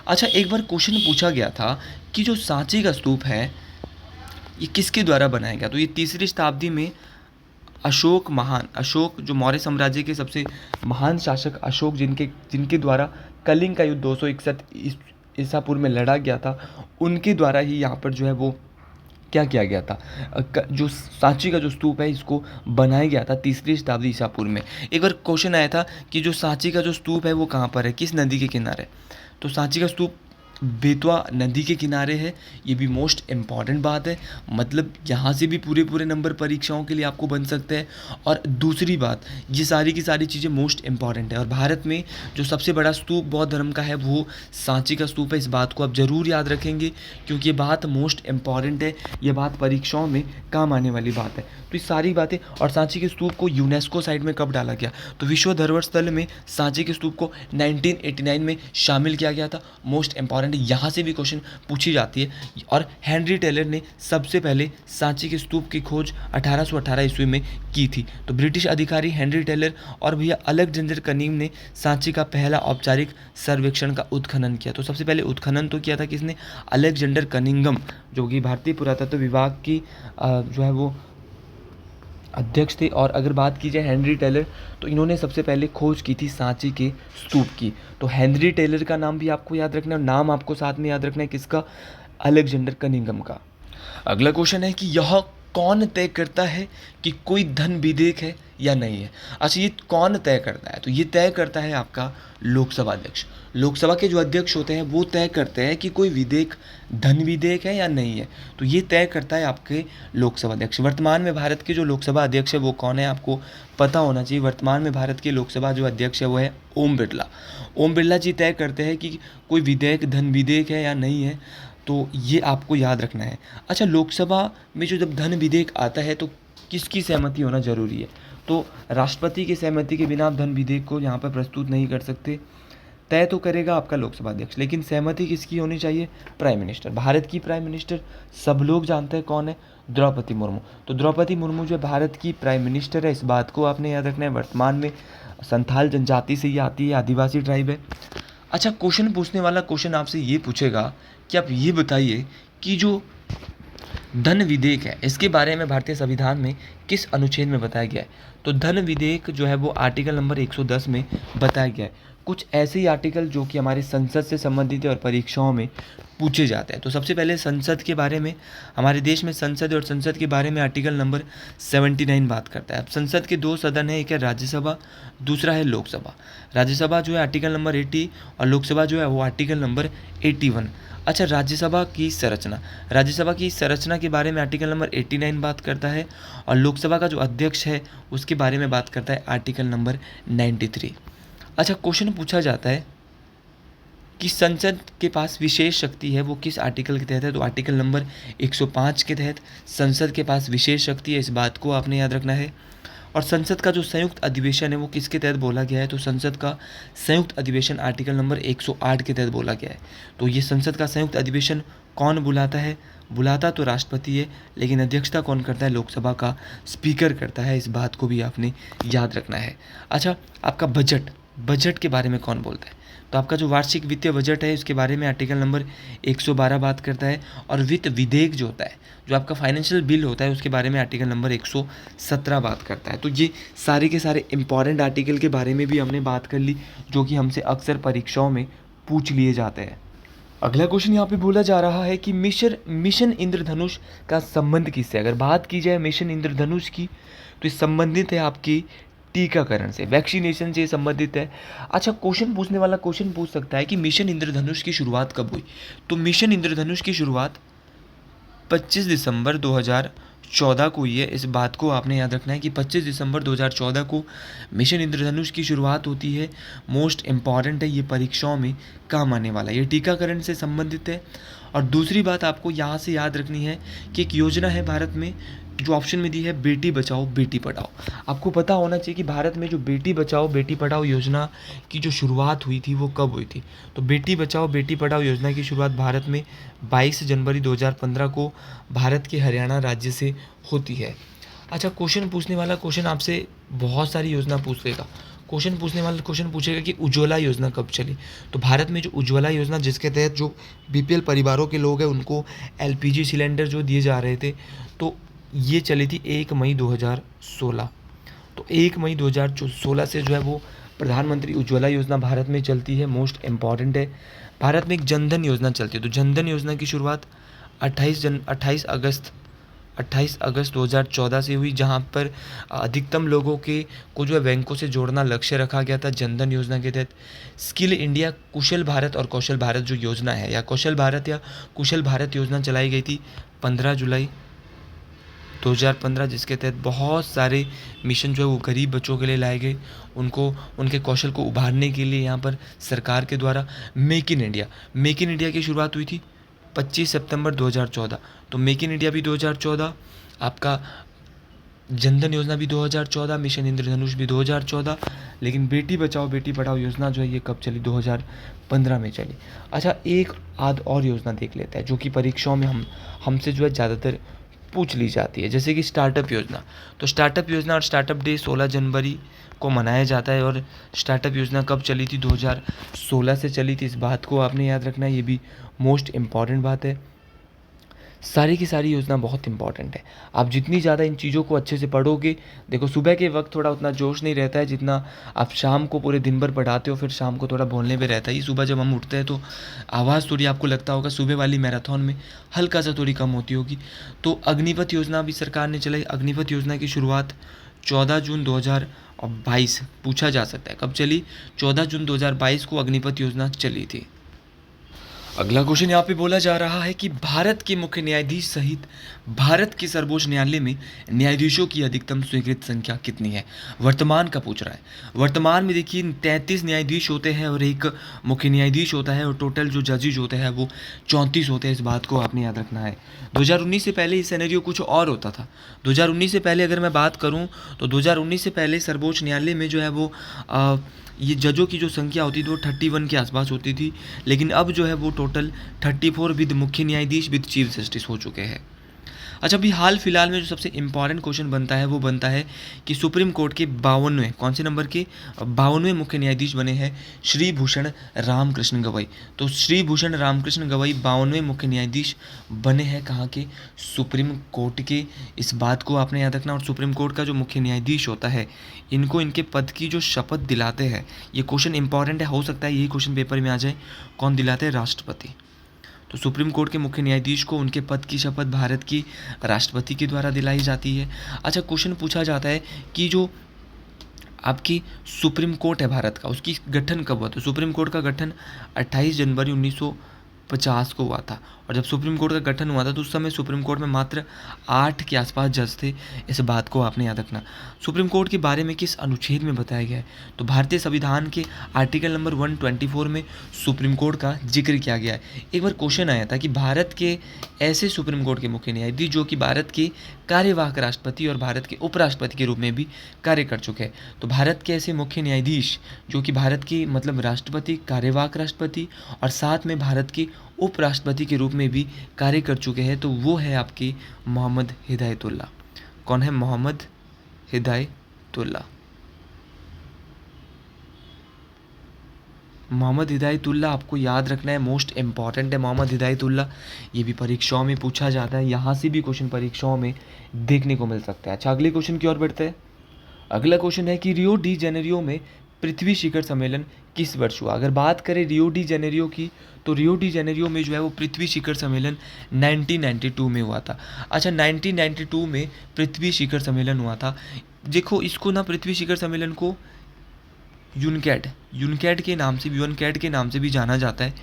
अच्छा, एक बार क्वेश्चन पूछा गया था कि जो सांची का स्तूप है ये किसके द्वारा बनाया गया? तो ये 3री शताब्दी में अशोक महान, अशोक जो मौर्य साम्राज्य के सबसे महान शासक अशोक, जिनके द्वारा कलिंग का युद्ध 261 ईसा पूर्व में लड़ा गया था, उनके द्वारा ही यहाँ पर जो है वो क्या किया गया था, जो सांची का जो स्तूप है इसको बनाया गया था 3री शताब्दी ईसा पूर्व में। एक बार क्वेश्चन आया था कि जो सांची का जो स्तूप है वो कहाँ पर है, किस नदी के किनारे? तो सांची का स्तूप बेतवा नदी के किनारे है। ये भी मोस्ट इम्पॉर्टेंट बात है, मतलब यहाँ से भी पूरे नंबर परीक्षाओं के लिए आपको बन सकते हैं। और दूसरी बात, ये सारी की सारी चीज़ें मोस्ट इम्पॉर्टेंट है। और भारत में जो सबसे बड़ा स्तूप बौद्ध धर्म का है वो सांची का स्तूप है, इस बात को आप ज़रूर याद रखेंगे क्योंकि ये बात मोस्ट इम्पॉर्टेंट है, ये बात परीक्षाओं में काम आने वाली बात है। तो ये सारी बातें। और सांची के स्तूप को यूनेस्को साइट में कब डाला गया? तो विश्व धरोहर स्थल में सांची के स्तूप को 1989 में शामिल किया गया था, मोस्ट इम्पॉर्टेंट। यहाँ से भी क्वेश्चन पूछी जाती है। और हेनरी टेलर ने सबसे पहले सांची के स्तूप की खोज 1818 ईस्वी में की थी। तो ब्रिटिश अधिकारी हेनरी टेलर और भैया अलेक्जेंडर कनिंघम ने सांची का पहला औपचारिक सर्वेक्षण का उत्खनन किया। तो सबसे पहले उत्खनन तो किया था किसने? अलेक्जेंडर कनिंघम, जो कि भारतीय पुरातत्व विभाग की जो है वो अध्यक्ष थे। और अगर बात की जाए हेनरी टेलर, तो इन्होंने सबसे पहले खोज की थी सांची के स्तूप की। तो हेनरी टेलर का नाम भी आपको याद रखना है, नाम आपको साथ में याद रखना है किसका? अलेक्जेंडर कनिंघम का। अगला क्वेश्चन है कि यह कौन तय करता है कि कोई धन विधेयक है या नहीं है। अच्छा, ये कौन तय करता है? तो ये तय करता है आपका लोकसभा अध्यक्ष। लोकसभा के जो अध्यक्ष होते हैं वो तय करते हैं कि कोई विधेयक धन विधेयक है या नहीं है। तो ये तय करता है आपके लोकसभा अध्यक्ष। वर्तमान में भारत के जो लोकसभा अध्यक्ष है वो कौन है, आपको पता होना चाहिए। वर्तमान में भारत के लोकसभा जो अध्यक्ष है वो है ओम बिरला। ओम बिरला जी तय करते हैं कि कोई विधेयक धन विधेयक है या नहीं है। तो ये आपको याद रखना है। अच्छा, लोकसभा में जो जब धन विधेयक आता है तो किसकी सहमति होना ज़रूरी है? तो राष्ट्रपति की सहमति के बिना आप धन विधेयक को यहाँ पर प्रस्तुत नहीं कर सकते। तय तो करेगा आपका लोकसभा अध्यक्ष, लेकिन सहमति किसकी होनी चाहिए? Prime minister. भारत की प्राइम मिनिस्टर सब लोग जानते हैं कौन है? द्रौपदी मुर्मू। तो द्रौपदी मुर्मू जो भारत की प्राइम मिनिस्टर है, इस बात को आपने याद रखना है। वर्तमान में संथाल जनजाति से ये आती है, आदिवासी ट्राइब है। अच्छा, क्वेश्चन पूछने वाला क्वेश्चन आपसे ये पूछेगा कि आप ये बताइए कि जो धन विधेयक है इसके बारे में भारतीय संविधान में किस अनुच्छेद में बताया गया है? तो धन विधेयक जो है वो आर्टिकल नंबर 110 में बताया गया है। कुछ ऐसे ही आर्टिकल जो कि हमारे संसद से संबंधित है और परीक्षाओं में पूछे जाते हैं। तो सबसे पहले संसद के बारे में, हमारे देश में संसद और संसद के बारे में आर्टिकल नंबर 79 बात करता है। अब संसद के दो सदन है, एक है राज्यसभा, दूसरा है लोकसभा। राज्यसभा जो है आर्टिकल नंबर 80 और लोकसभा जो है वो आर्टिकल नंबर 81। अच्छा, राज्यसभा की संरचना के बारे में आर्टिकल नंबर 89 बात करता है और लोकसभा का जो अध्यक्ष है उसके बारे में बात करता है आर्टिकल नंबर 93। अच्छा, क्वेश्चन पूछा जाता है कि संसद के पास विशेष शक्ति है वो किस आर्टिकल के तहत है? तो आर्टिकल नंबर 105 के तहत संसद के पास विशेष शक्ति है, इस बात को आपने याद रखना है। और संसद का जो संयुक्त अधिवेशन है वो किसके तहत बोला गया है? तो संसद का संयुक्त अधिवेशन आर्टिकल नंबर 108 के तहत बोला गया है। तो ये संसद का संयुक्त अधिवेशन कौन बुलाता है? बुलाता तो राष्ट्रपति है, लेकिन अध्यक्षता कौन करता है? लोकसभा का स्पीकर करता है, इस बात को भी आपने याद रखना है। अच्छा, आपका बजट के बारे में कौन बोलता है? तो आपका जो वार्षिक वित्तीय बजट है उसके बारे में आर्टिकल नंबर 112 बात करता है। और वित्त विधेयक जो होता है, जो आपका फाइनेंशियल बिल होता है, उसके बारे में आर्टिकल नंबर 117 बात करता है। तो ये सारे के सारे इंपॉर्टेंट आर्टिकल के बारे में भी हमने बात कर ली, जो कि हमसे अक्सर परीक्षाओं में पूछ लिए जाते हैं। अगला क्वेश्चन यहाँ पे बोला जा रहा है कि मिशन इंद्रधनुष का संबंध किससे? अगर बात की जाए मिशन इंद्रधनुष की, तो ये संबंधित है आपकी टीकाकरण से, वैक्सीनेशन से संबंधित है। अच्छा, क्वेश्चन पूछने वाला क्वेश्चन पूछ सकता है कि मिशन इंद्रधनुष की शुरुआत कब हुई? तो मिशन इंद्रधनुष की शुरुआत 25 दिसंबर 2014 को हुई है, इस बात को आपने याद रखना है कि 25 दिसंबर 2014 को मिशन इंद्रधनुष की शुरुआत होती है। मोस्ट इम्पॉर्टेंट है, ये परीक्षाओं में काम आने वाला है, ये टीकाकरण से संबंधित है। और दूसरी बात आपको यहाँ से याद रखनी है कि एक योजना है भारत में जो ऑप्शन में दी है, बेटी बचाओ बेटी पढ़ाओ। आपको पता होना चाहिए कि भारत में जो बेटी बचाओ बेटी पढ़ाओ योजना की जो शुरुआत हुई थी वो कब हुई थी? तो बेटी बचाओ बेटी पढ़ाओ योजना की शुरुआत भारत में 22 जनवरी 2015 को भारत के हरियाणा राज्य से होती है। अच्छा, क्वेश्चन पूछने वाला क्वेश्चन आपसे बहुत सारी योजना पूछ लेगा। क्वेश्चन पूछेगा कि उज्ज्वला योजना कब चली? तो भारत में जो उज्ज्वला योजना, जिसके तहत जो बीपीएल परिवारों के लोग हैं उनको एलपीजी सिलेंडर जो दिए जा रहे थे, तो ये चली थी 1 मई 2016। तो 1 मई 2016 से जो है वो प्रधानमंत्री उज्ज्वला योजना भारत में चलती है, मोस्ट इम्पॉर्टेंट है। भारत में एक जनधन योजना चलती है, तो जनधन योजना की शुरुआत 28 अगस्त 2014 से हुई, जहां पर अधिकतम लोगों के को जो है बैंकों से जोड़ना लक्ष्य रखा गया था जनधन योजना के तहत। स्किल इंडिया कुशल भारत और कौशल भारत जो योजना है, या कौशल भारत या कुशल भारत योजना चलाई गई थी 15 जुलाई 2015, जिसके तहत बहुत सारे मिशन जो है वो गरीब बच्चों के लिए लाए गए, उनको उनके कौशल को उभारने के लिए यहाँ पर सरकार के द्वारा मेक इन इंडिया की शुरुआत हुई थी 25 सितंबर 2014। तो मेक इन इंडिया भी 2014, आपका जनधन योजना भी 2014, मिशन इंद्रधनुष भी 2014, लेकिन बेटी बचाओ बेटी पढ़ाओ योजना जो है ये कब चली? 2015 में चली। अच्छा, एक आध और योजना देख लेते हैं जो कि परीक्षाओं में हमसे जो है ज़्यादातर पूछ ली जाती है, जैसे कि स्टार्टअप योजना। तो स्टार्टअप योजना और स्टार्टअप डे 16 जनवरी को मनाया जाता है। और स्टार्टअप योजना कब चली थी? 2016 से चली थी, इस बात को आपने याद रखना है, ये भी मोस्ट इम्पॉर्टेंट बात है। सारी की सारी योजना बहुत इंपॉर्टेंट है। आप जितनी ज़्यादा इन चीज़ों को अच्छे से पढ़ोगे, देखो सुबह के वक्त थोड़ा उतना जोश नहीं रहता है जितना आप शाम को पूरे दिन भर पढ़ाते हो, फिर शाम को थोड़ा बोलने पे रहता है। ये सुबह जब हम उठते हैं तो आवाज़ थोड़ी आपको लगता होगा सुबह वाली मैराथन में हल्का सा थोड़ी कम होती होगी। तो अग्निपथ योजना भी सरकार ने चलाई। अग्निपथ योजना की शुरुआत 14 जून 2022 पूछा जा सकता है कब चली, 14 जून 2022 को अग्निपथ योजना चली थी। अगला क्वेश्चन यहाँ पे बोला जा रहा है कि भारत के मुख्य न्यायाधीश सहित भारत के सर्वोच्च न्यायालय में न्यायाधीशों की अधिकतम स्वीकृत संख्या कितनी है। वर्तमान का पूछ रहा है। वर्तमान में देखिए 33 न्यायाधीश होते हैं और एक मुख्य न्यायाधीश होता है और टोटल जो जजेज होते हैं वो 34 होते हैं। इस बात को आपने याद रखना है। 2019 से पहले ये सिनेरियो कुछ और होता था। 2019 से पहले अगर मैं बात करूँ तो 2019 से पहले सर्वोच्च न्यायालय में जो है वो ये जजों की जो संख्या होती थी वो 31 के आसपास होती थी, लेकिन अब जो है वो टोटल 34 विद मुख्य न्यायाधीश विद चीफ जस्टिस हो चुके हैं। अच्छा, अभी हाल फिलहाल में जो सबसे इम्पॉर्टेंट क्वेश्चन बनता है वो बनता है कि सुप्रीम कोर्ट के 52वें कौन से नंबर के 52वें मुख्य न्यायाधीश बने हैं श्री भूषण रामकृष्ण गवई। तो श्री भूषण रामकृष्ण गवई 52वें मुख्य न्यायाधीश बने हैं कहाँ के, सुप्रीम कोर्ट के। इस बात को आपने याद रखना। और सुप्रीम कोर्ट का जो मुख्य न्यायाधीश होता है इनको इनके पद की जो शपथ दिलाते हैं, ये क्वेश्चन इंपॉर्टेंट है, हो सकता है यही क्वेश्चन पेपर में आ जाए। कौन दिलाते हैं, राष्ट्रपति। तो सुप्रीम कोर्ट के मुख्य न्यायाधीश को उनके पद की शपथ भारत की राष्ट्रपति के द्वारा दिलाई जाती है। अच्छा, क्वेश्चन पूछा जाता है कि जो आपकी सुप्रीम कोर्ट है भारत का, उसकी गठन कब हुआ। तो सुप्रीम कोर्ट का गठन 28 जनवरी 1950 को हुआ था। और जब सुप्रीम कोर्ट का गठन हुआ था तो उस समय सुप्रीम कोर्ट में मात्र 8 के आसपास जज थे। इस बात को आपने याद रखना। सुप्रीम कोर्ट के बारे में किस अनुच्छेद में बताया गया है, तो भारतीय संविधान के आर्टिकल नंबर 124 में सुप्रीम कोर्ट का जिक्र किया गया है। एक बार क्वेश्चन आया था कि भारत के ऐसे सुप्रीम कोर्ट के मुख्य न्यायाधीश जो कि भारत के कार्यवाहक राष्ट्रपति और भारत के उपराष्ट्रपति के रूप में भी कार्य कर चुके हैं। तो भारत के ऐसे मुख्य न्यायाधीश जो कि भारत की मतलब राष्ट्रपति, कार्यवाहक राष्ट्रपति और साथ में भारत के उपराष्ट्रपति के रूप में भी कार्य कर चुके हैं, तो वो है आपके मोहम्मद हिदायतुल्लाह। कौन है, मोहम्मद हिदायतुल्लाह। मोहम्मद हिदायतुल्लाह आपको याद रखना है, मोस्ट इंपॉर्टेंट है मोहम्मद हिदायतुल्लाह। ये भी परीक्षाओं में पूछा जाता है, यहाँ से भी क्वेश्चन परीक्षाओं में देखने को मिल सकता है। अच्छा, अगले क्वेश्चन की ओर बढ़ते हैं। अगला क्वेश्चन है कि रियो डी जेनेरियो में पृथ्वी शिखर सम्मेलन किस वर्ष हुआ। अगर बात करें रियो डी जेनेरियो की, तो रियो डी जेनेरियो में जो है वो पृथ्वी शिखर सम्मेलन 1992 में हुआ था। अच्छा, 1992 में पृथ्वी शिखर सम्मेलन हुआ था। देखो इसको ना, पृथ्वी शिखर सम्मेलन को यूनकैड के नाम से, यूएनकैड के नाम से भी जाना जाता है।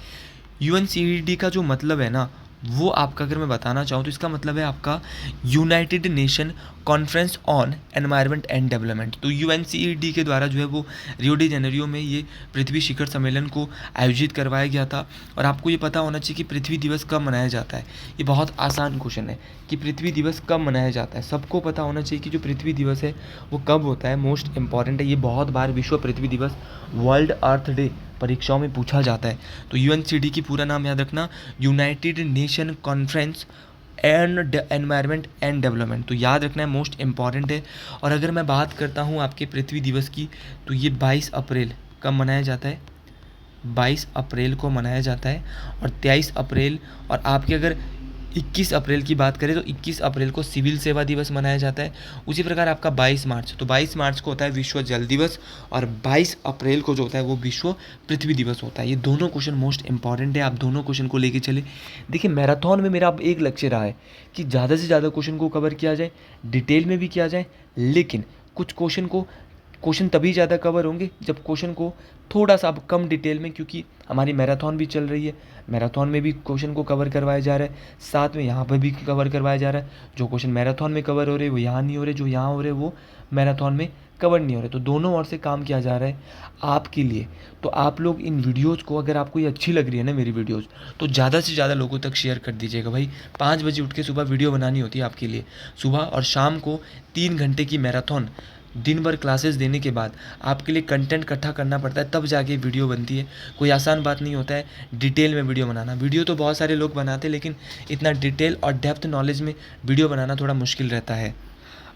यूएनसीईडी का जो मतलब है ना, वो आपका अगर मैं बताना चाहूँ तो इसका मतलब है आपका United nation conference on environment and development. तो यूएनसीईडी के द्वारा जो है वो रियो डी जेनेरियो में ये पृथ्वी शिखर सम्मेलन को आयोजित करवाया गया था। और आपको ये पता होना चाहिए कि पृथ्वी दिवस कब मनाया जाता है। ये बहुत आसान क्वेश्चन है कि पृथ्वी दिवस कब मनाया जाता है। सबको पता होना चाहिए कि जो पृथ्वी दिवस है वो कब होता है, मोस्ट इंपॉर्टेंट है। ये बहुत बार विश्व पृथ्वी दिवस, वर्ल्ड अर्थ डे परीक्षाओं में पूछा जाता है। तो यूएनसीडी की पूरा नाम याद रखना, United nation conference and environment and development. तो याद रखना है, मोस्ट इंपॉर्टेंट है। और अगर मैं बात करता हूँ आपके पृथ्वी दिवस की, तो ये 22 अप्रैल कब मनाया जाता है, 22 अप्रैल को मनाया जाता है। और 23 अप्रैल, और आपके अगर 21 अप्रैल की बात करें तो 21 अप्रैल को सिविल सेवा दिवस मनाया जाता है। उसी प्रकार आपका 22 मार्च, तो 22 मार्च को होता है विश्व जल दिवस, और 22 अप्रैल को जो होता है वो विश्व पृथ्वी दिवस होता है। ये दोनों क्वेश्चन मोस्ट इंपॉर्टेंट है, आप दोनों क्वेश्चन को लेके चले। देखिए मैराथन में मेरा अब एक लक्ष्य रहा है कि ज़्यादा से ज़्यादा क्वेश्चन को कवर किया जाए, डिटेल में भी किया जाए, लेकिन कुछ क्वेश्चन तभी ज़्यादा कवर होंगे जब क्वेश्चन को थोड़ा सा अब कम डिटेल में, क्योंकि हमारी मैराथन भी चल रही है, मैराथन में भी क्वेश्चन को कवर करवाया जा रहा है, साथ में यहाँ पर भी कवर करवाया जा रहा है। जो क्वेश्चन मैराथन में कवर हो रहे हैं वो यहाँ नहीं हो रहे, जो यहाँ हो रहे वो मैराथन में कवर नहीं हो रहे। तो दोनों ओर से काम किया जा रहा है आपके लिए। तो आप लोग इन वीडियोज़ को, अगर आपको ये अच्छी लग रही है ना मेरी वीडियोज़, तो ज़्यादा से ज़्यादा लोगों तक शेयर कर दीजिएगा। भाई 5 बजे उठ के सुबह वीडियो बनानी होती है आपके लिए, सुबह और शाम को 3 घंटे की मैराथन, दिन भर क्लासेस देने के बाद आपके लिए कंटेंट इकट्ठा करना पड़ता है, तब जाके वीडियो बनती है। कोई आसान बात नहीं होता है डिटेल में वीडियो बनाना। वीडियो तो बहुत सारे लोग बनाते हैं, लेकिन इतना डिटेल और डेप्थ नॉलेज में वीडियो बनाना थोड़ा मुश्किल रहता है।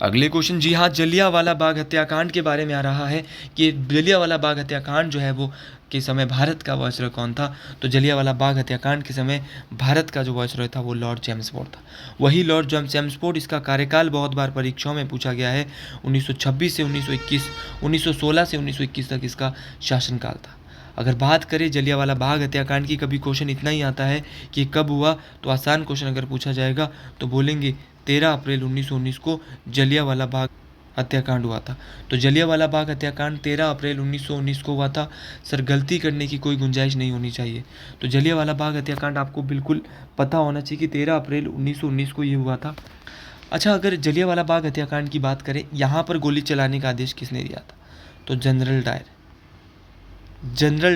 अगले क्वेश्चन, जी हाँ, जलियांवाला बाग हत्याकांड के बारे में आ रहा है कि जलियांवाला बाग हत्याकांड जो है वो के समय भारत का वायसरॉय कौन था। तो जलियांवाला बाग हत्याकांड के समय भारत का जो वायसरॉय था वो लॉर्ड चैम्सफोर्ड था। वही लॉर्ड चैम्सफोर्ड, इसका कार्यकाल बहुत बार परीक्षाओं में पूछा गया है। 1926 से 1921, 1916 से 1921 तक इसका शासनकाल था। अगर बात करें जलियांवाला बाग हत्याकांड की, कभी क्वेश्चन इतना ही आता है कि कब हुआ, तो आसान क्वेश्चन अगर पूछा जाएगा तो बोलेंगे 13 अप्रैल 1919 को जलियांवाला बाग हत्याकांड हुआ था। तो जलियांवाला बाग हत्याकांड 13 अप्रैल 1919 को हुआ था। सर, गलती करने की कोई गुंजाइश नहीं होनी चाहिए। तो जलियांवाला बाग हत्याकांड आपको बिल्कुल पता होना चाहिए कि 13 अप्रैल 1919 को ये हुआ था। अच्छा, अगर जलियांवाला बाग हत्याकांड की बात करें, यहाँ पर गोली चलाने का आदेश किसने दिया था? तो जनरल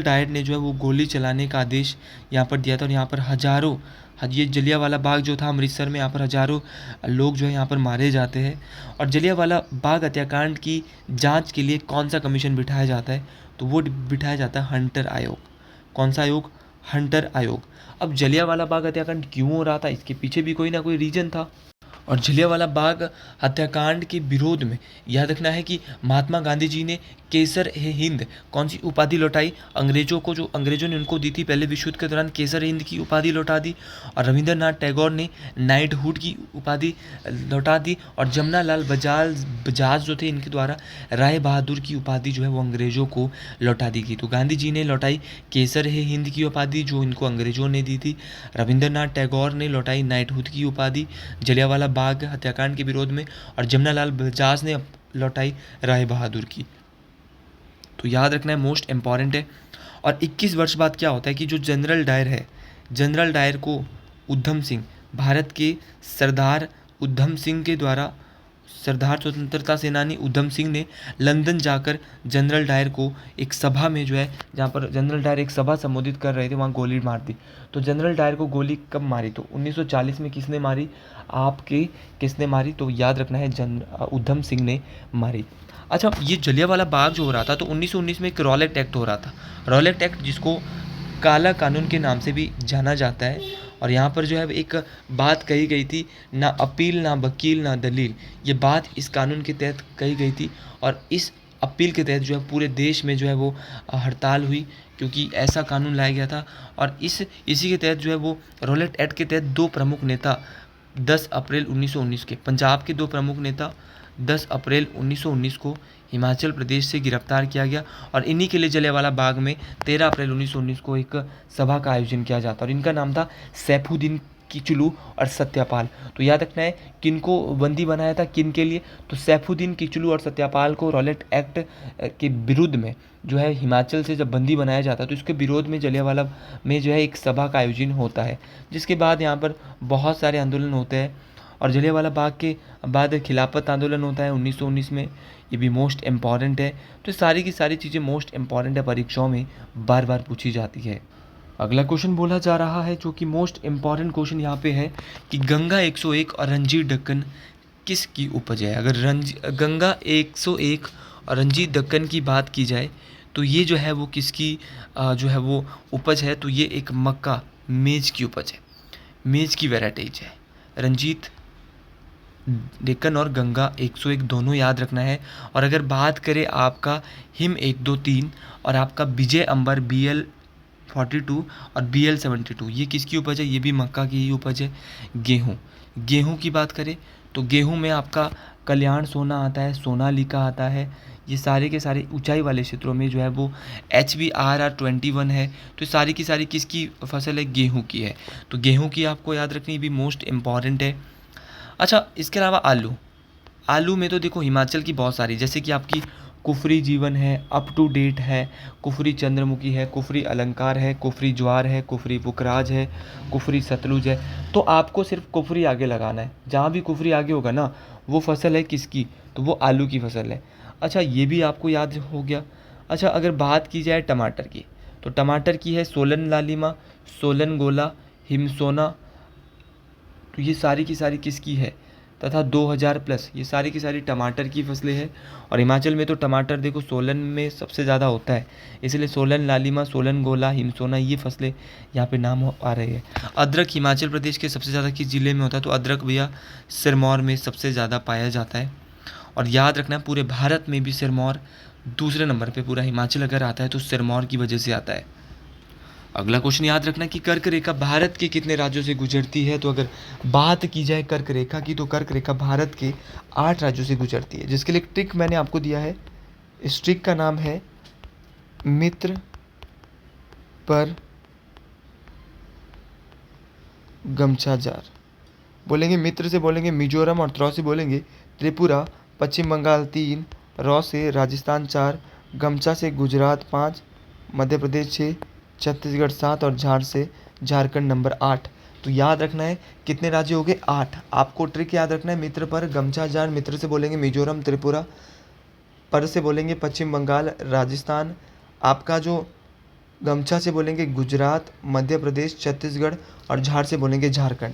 डायर ने जो है वो गोली चलाने का आदेश यहाँ पर दिया था। और यहाँ पर हजारों, ये जलियांवाला बाग जो था अमृतसर में, यहाँ पर हजारों लोग जो है यहाँ पर मारे जाते हैं। और जलियांवाला बाग हत्याकांड की जांच के लिए कौन सा कमीशन बिठाया जाता है? तो वो बिठाया जाता है हंटर आयोग। कौन सा आयोग? हंटर आयोग। अब जलियांवाला बाग हत्याकांड क्यों हो रहा था, इसके पीछे भी कोई ना कोई रीजन था। और जलियांवाला बाग हत्याकांड के विरोध में याद रखना है कि महात्मा गांधी जी ने केसर ए हिंद कौन सी उपाधि लौटाई? अंग्रेजों को, जो अंग्रेजों ने उनको दी थी पहले विश्व युद्ध के दौरान, केसर ए हिंद की उपाधि लौटा दी। और रविंद्रनाथ टैगोर ने नाइटहुड की उपाधि लौटा दी। और जमनालाल बजाज जो थे, इनके द्वारा राय बहादुर की उपाधि जो है वो अंग्रेजों को लौटा दी गई। तो गांधी जी ने लौटाई केसर ए हिंद की उपाधि जो इनको अंग्रेजों ने दी थी। रविंद्रनाथ टैगोर ने लौटाई नाइटहुड की उपाधि जलियांवाला बाग हत्याकांड के विरोध में। और जमनालाल बजाज ने लौटाई राय बहादुर की। तो याद रखना है, मोस्ट इंपॉर्टेंट है। और 21 वर्ष बाद क्या होता है कि जो जनरल डायर है, जनरल डायर को उधम सिंह, भारत के सरदार उधम सिंह के द्वारा, सरदार स्वतंत्रता सेनानी उधम सिंह ने लंदन जाकर जनरल डायर को एक सभा में जो है, जहाँ पर जनरल डायर एक सभा संबोधित कर रहे थे, वहाँ गोली मार दी। तो जनरल डायर को गोली कब मारी? तो 1940 में किसने मारी? किसने मारी? तो याद रखना है, उधम सिंह ने मारी। अच्छा, ये जलियांवाला बाग जो हो रहा था, तो 1919 में एक रॉलेट एक्ट हो रहा था। रॉलेट एक्ट, जिसको काला कानून के नाम से भी जाना जाता है। और यहाँ पर जो है एक बात कही गई थी, ना अपील, ना वकील, ना दलील, ये बात इस कानून के तहत कही गई थी। और इस अपील के तहत जो है पूरे देश में जो है वो हड़ताल हुई, क्योंकि ऐसा कानून लाया गया था। और इसी के तहत जो है वो रॉलेट एक्ट के तहत दो प्रमुख नेता 10 अप्रैल 1919 के, पंजाब के दो प्रमुख नेता 10 अप्रैल 1919 को हिमाचल प्रदेश से गिरफ्तार किया गया। और इन्हीं के लिए जलियांवाला बाग में 13 अप्रैल 1919 को एक सभा का आयोजन किया जाता है। और इनका नाम था सैफुद्दीन किचलू और सत्यापाल। तो याद रखना है, किनको बंदी बनाया था, किन के लिए? तो सैफुद्दीन किचलू और सत्यापाल को रॉलेट एक्ट के विरुद्ध में जो है हिमाचल से जब बंदी बनाया जाता है, तो इसके विरोध में जलियांवाला में जो है एक सभा का आयोजन होता है, जिसके बाद यहाँ पर बहुत सारे आंदोलन होते हैं। और जलियांवाला बाग के बाद खिलाफत आंदोलन होता है 1919 में, ये भी मोस्ट इम्पॉर्टेंट है। तो सारी की सारी चीज़ें मोस्ट इम्पॉर्टेंट है, परीक्षाओं में बार बार पूछी जाती है। अगला क्वेश्चन बोला जा रहा है, जो कि मोस्ट इम्पॉर्टेंट क्वेश्चन यहाँ पे है कि गंगा 101 और रंजीत दक्कन किसकी उपज है? अगर गंगा 101 और रंजीत दक्कन की बात की जाए, तो ये जो है वो किसकी जो है वो उपज है? तो ये एक मक्का मेज की उपज है, मेज की वेराइटीज है। रंजीत डेक्कन और गंगा 101 दोनों याद रखना है। और अगर बात करें आपका हिम 123 और आपका विजय अंबर BL42 और BL72, ये किसकी उपज है? ये भी मक्का की ही उपज है। गेहूँ की बात करें तो गेहूँ में आपका कल्याण सोना आता है, सोनालिका आता है। ये सारे के सारे ऊंचाई वाले क्षेत्रों में जो है वो HBRR21 है। तो सारी की सारी किसकी फसल है? गेहूँ की है। तो गेहूँ की आपको याद रखनी भी मोस्ट इम्पॉर्टेंट है। अच्छा, इसके अलावा आलू में तो देखो हिमाचल की बहुत सारी, जैसे कि आपकी कुफरी जीवन है, अप टू डेट है, कुफरी चंद्रमुखी है, कुफरी अलंकार है, कुफरी ज्वार है, कुफरी पुखराज है, कुफरी सतलुज है। तो आपको सिर्फ कुफरी आगे लगाना है, जहाँ भी कुफरी आगे होगा ना, वो फसल है किसकी? तो वो आलू की फसल है। अच्छा, ये भी आपको याद हो गया। अच्छा, अगर बात की जाए टमाटर की, तो टमाटर की है सोलन लालिमा, सोलन गोला, हिमसोना। तो ये सारी की सारी किसकी है? तथा 2000 प्लस, ये सारी की सारी टमाटर की फसलें हैं। और हिमाचल में तो टमाटर देखो सोलन में सबसे ज़्यादा होता है, इसलिए सोलन लालिमा, सोलन गोला, हिमसोना, ये फसलें यहाँ पे नाम आ रहे हैं। अदरक हिमाचल प्रदेश के सबसे ज़्यादा किस ज़िले में होता है? तो अदरक भैया सिरमौर में सबसे ज़्यादा पाया जाता है। और याद रखना पूरे भारत में भी सिरमौर दूसरे नंबर पे, पूरा हिमाचल अगर आता है तो सिरमौर की वजह से आता है। अगला क्वेश्चन याद रखना कि कर्क रेखा भारत के कितने राज्यों से गुजरती है। तो अगर बात की जाए कर्क रेखा की, तो कर्क रेखा भारत के 8 राज्यों से गुजरती है, जिसके लिए एक ट्रिक मैंने आपको दिया है। इस ट्रिक का नाम है मित्र पर गमछा जार। बोलेंगे मित्र से बोलेंगे मिजोरम, और त्रौ से बोलेंगे त्रिपुरा, पश्चिम बंगाल 3, रौ से राजस्थान 4, गमछा से गुजरात 5, मध्य प्रदेश 6, छत्तीसगढ़ 7 और झार से झारखंड नंबर 8। तो याद रखना है कितने राज्य हो गए, 8। आपको ट्रिक याद रखना है मित्र पर गमछा जार। मित्र से बोलेंगे मिजोरम त्रिपुरा, पर से बोलेंगे पश्चिम बंगाल राजस्थान, आपका जो गमछा से बोलेंगे गुजरात, मध्य प्रदेश, छत्तीसगढ़ और झार से बोलेंगे झारखंड।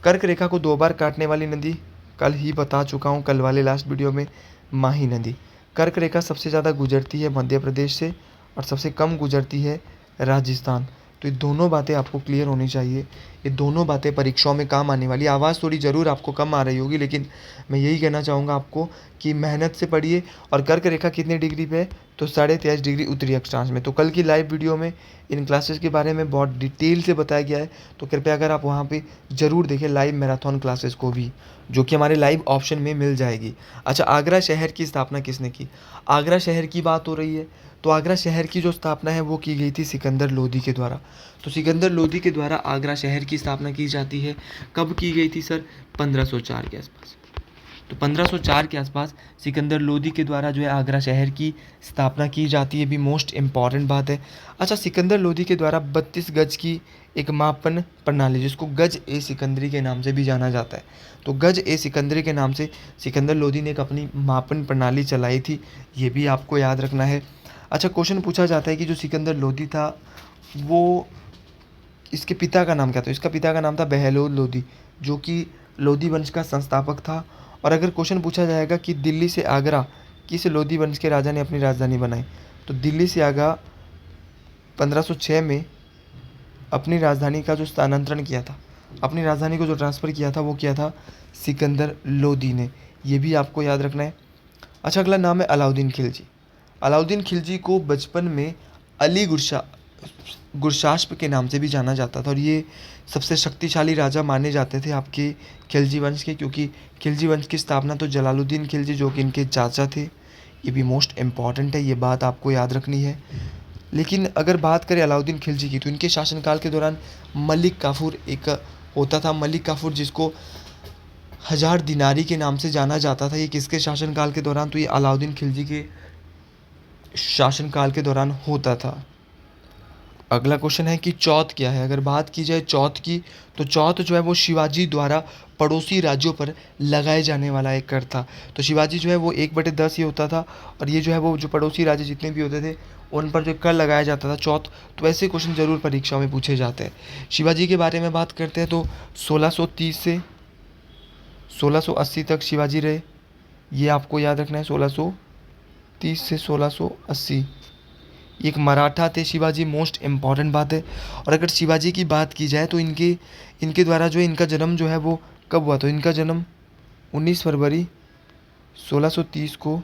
कर्क रेखा को 2 बार काटने वाली नदी कल ही बता चुका हूँ, कल वाले लास्ट वीडियो में, माही नदी। कर्क रेखा सबसे ज़्यादा गुजरती है मध्य प्रदेश से और सबसे कम गुजरती है राजस्थान। तो ये दोनों बातें आपको क्लियर होनी चाहिए, ये दोनों बातें परीक्षाओं में काम आने वाली। आवाज़ थोड़ी ज़रूर आपको कम आ रही होगी, लेकिन मैं यही कहना चाहूँगा आपको कि मेहनत से पढ़िए। और कर्क रेखा कितने डिग्री पे है, तो 23.5 डिग्री उत्तरी अक्षांश में। तो कल की लाइव वीडियो में इन क्लासेस के बारे में बहुत डिटेल से बताया गया है, तो कृपया अगर आप वहाँ पे ज़रूर देखें लाइव मैराथन क्लासेस को भी, जो कि हमारे लाइव ऑप्शन में मिल जाएगी। अच्छा, आगरा शहर की स्थापना किसने की? आगरा शहर की बात हो रही है, तो आगरा शहर की जो स्थापना है वो की गई थी सिकंदर लोदी के द्वारा। तो सिकंदर लोदी के द्वारा आगरा शहर की स्थापना की जाती है। कब की गई थी सर? 1504 के आसपास। तो 1504 के आसपास सिकंदर लोदी के द्वारा जो है आगरा शहर की स्थापना की जाती है, भी मोस्ट इम्पॉर्टेंट बात है। अच्छा, सिकंदर लोदी के द्वारा 32 गज की एक मापन प्रणाली, जिसको गज ए सिकंदरी के नाम से भी जाना जाता है, तो गज ए सिकंदरी के नाम से सिकंदर लोदी ने एक अपनी मापन प्रणाली चलाई थी, ये भी आपको याद रखना है। अच्छा, क्वेश्चन पूछा जाता है कि जो सिकंदर लोदी था वो, इसके पिता का नाम क्या था? इसका पिता का नाम था बहलोल लोदी, जो कि लोदी वंश का संस्थापक था। और अगर क्वेश्चन पूछा जाएगा कि दिल्ली से आगरा किस लोदी वंश के राजा ने अपनी राजधानी बनाई, तो दिल्ली से आगरा 1506 में अपनी राजधानी का जो स्थानांतरण किया था, अपनी राजधानी को जो ट्रांसफ़र किया था, वो किया था सिकंदर लोदी ने, ये भी आपको याद रखना है। अच्छा, अगला नाम है अलाउद्दीन खिलजी। अलाउद्दीन खिलजी को बचपन में अली गुरशास्प के नाम से भी जाना जाता था, और ये सबसे शक्तिशाली राजा माने जाते थे आपके खिलजी वंश के, क्योंकि खिलजी वंश की स्थापना तो जलालुद्दीन खिलजी, जो कि इनके चाचा थे, ये भी मोस्ट इम्पॉर्टेंट है, ये बात आपको याद रखनी है। लेकिन अगर बात करें अलाउद्दीन खिलजी की, तो इनके शासनकाल के दौरान मलिक काफूर एक होता था, मलिक काफूर, जिसको 1000 दिनारी के नाम से जाना जाता था। ये किसके शासनकाल के दौरान? तो ये अलाउद्दीन खिलजी के शासनकाल के दौरान होता था। अगला क्वेश्चन है कि चौथ क्या है। अगर बात की जाए चौथ की, तो चौथ जो है वो शिवाजी द्वारा पड़ोसी राज्यों पर लगाए जाने वाला एक कर था। तो शिवाजी जो है वो 1/10 ही होता था, और ये जो है वो जो पड़ोसी राज्य जितने भी होते थे उन पर जो कर लगाया जाता था चौथ। तो ऐसे क्वेश्चन ज़रूर परीक्षाओं में पूछे जाते हैं। शिवाजी के बारे में बात करते हैं तो 1630 से 1680 तक शिवाजी रहे, ये आपको याद रखना है। 1630 से 1680 एक मराठा थे शिवाजी, मोस्ट इम्पॉर्टेंट बात है। और अगर शिवाजी की बात की जाए तो इनके द्वारा जो है इनका जन्म जो है वो कब हुआ? तो इनका जन्म 19 फरवरी 1630 को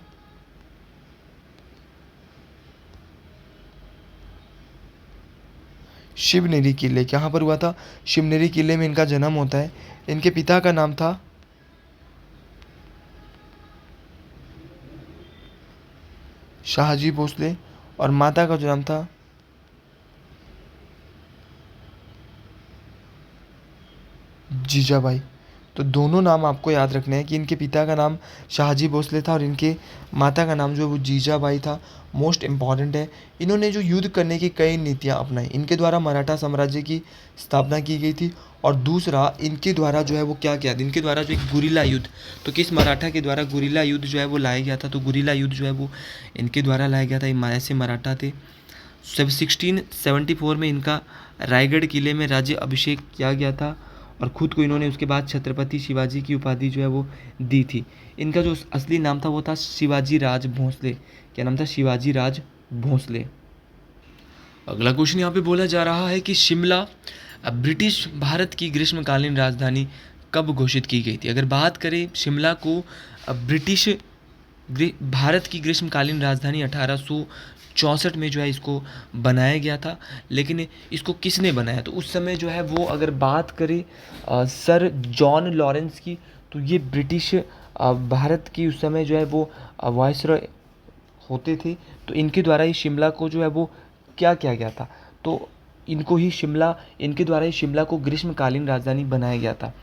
शिवनेरी किले, कहाँ पर हुआ था? शिवनेरी किले में इनका जन्म होता है। इनके पिता का नाम था शाहजी भोसले, और माता का जो नाम था जीजाबाई। तो दोनों नाम आपको याद रखने हैं कि इनके पिता का नाम शाहजी भोसले था और इनके माता का नाम जो है वो जीजाबाई था। मोस्ट इम्पॉर्टेंट है। इन्होंने जो युद्ध करने की कई नीतियाँ अपनाई, इनके द्वारा मराठा साम्राज्य की स्थापना की गई थी। और दूसरा, इनके द्वारा जो है वो क्या किया, इनके द्वारा जो एक गुरिल्ला युद्ध, तो किस मराठा के द्वारा गुरिल्ला युद्ध जो है वो लाया गया था? तो गुरिल्ला युद्ध जो है वो इनके द्वारा लाया गया था। ऐसे मराठा थे। 1674 में इनका रायगढ़ किले में राज्य अभिषेक किया गया था, और ख़ुद को इन्होंने उसके बाद छत्रपति शिवाजी की उपाधि जो है वो दी थी। इनका जो असली नाम था वो था शिवाजी राज भोंसले। क्या नाम था? शिवाजी राज भोंसले। अगला क्वेश्चन यहाँ पे बोला जा रहा है कि शिमला ब्रिटिश भारत की ग्रीष्मकालीन राजधानी कब घोषित की गई थी? अगर बात करें शिमला को ब्रिटिश भारत की ग्रीष्मकालीन राजधानी 1864 में जो है इसको बनाया गया था। लेकिन इसको किसने बनाया, तो उस समय जो है वो अगर बात करें सर जॉन लॉरेंस की, तो ये ब्रिटिश भारत की उस समय जो है वो वायसरॉय होते थे। तो इनके द्वारा ही शिमला को जो है वो क्या किया गया था, तो इनके द्वारा ही शिमला को ग्रीष्मकालीन राजधानी बनाया गया था।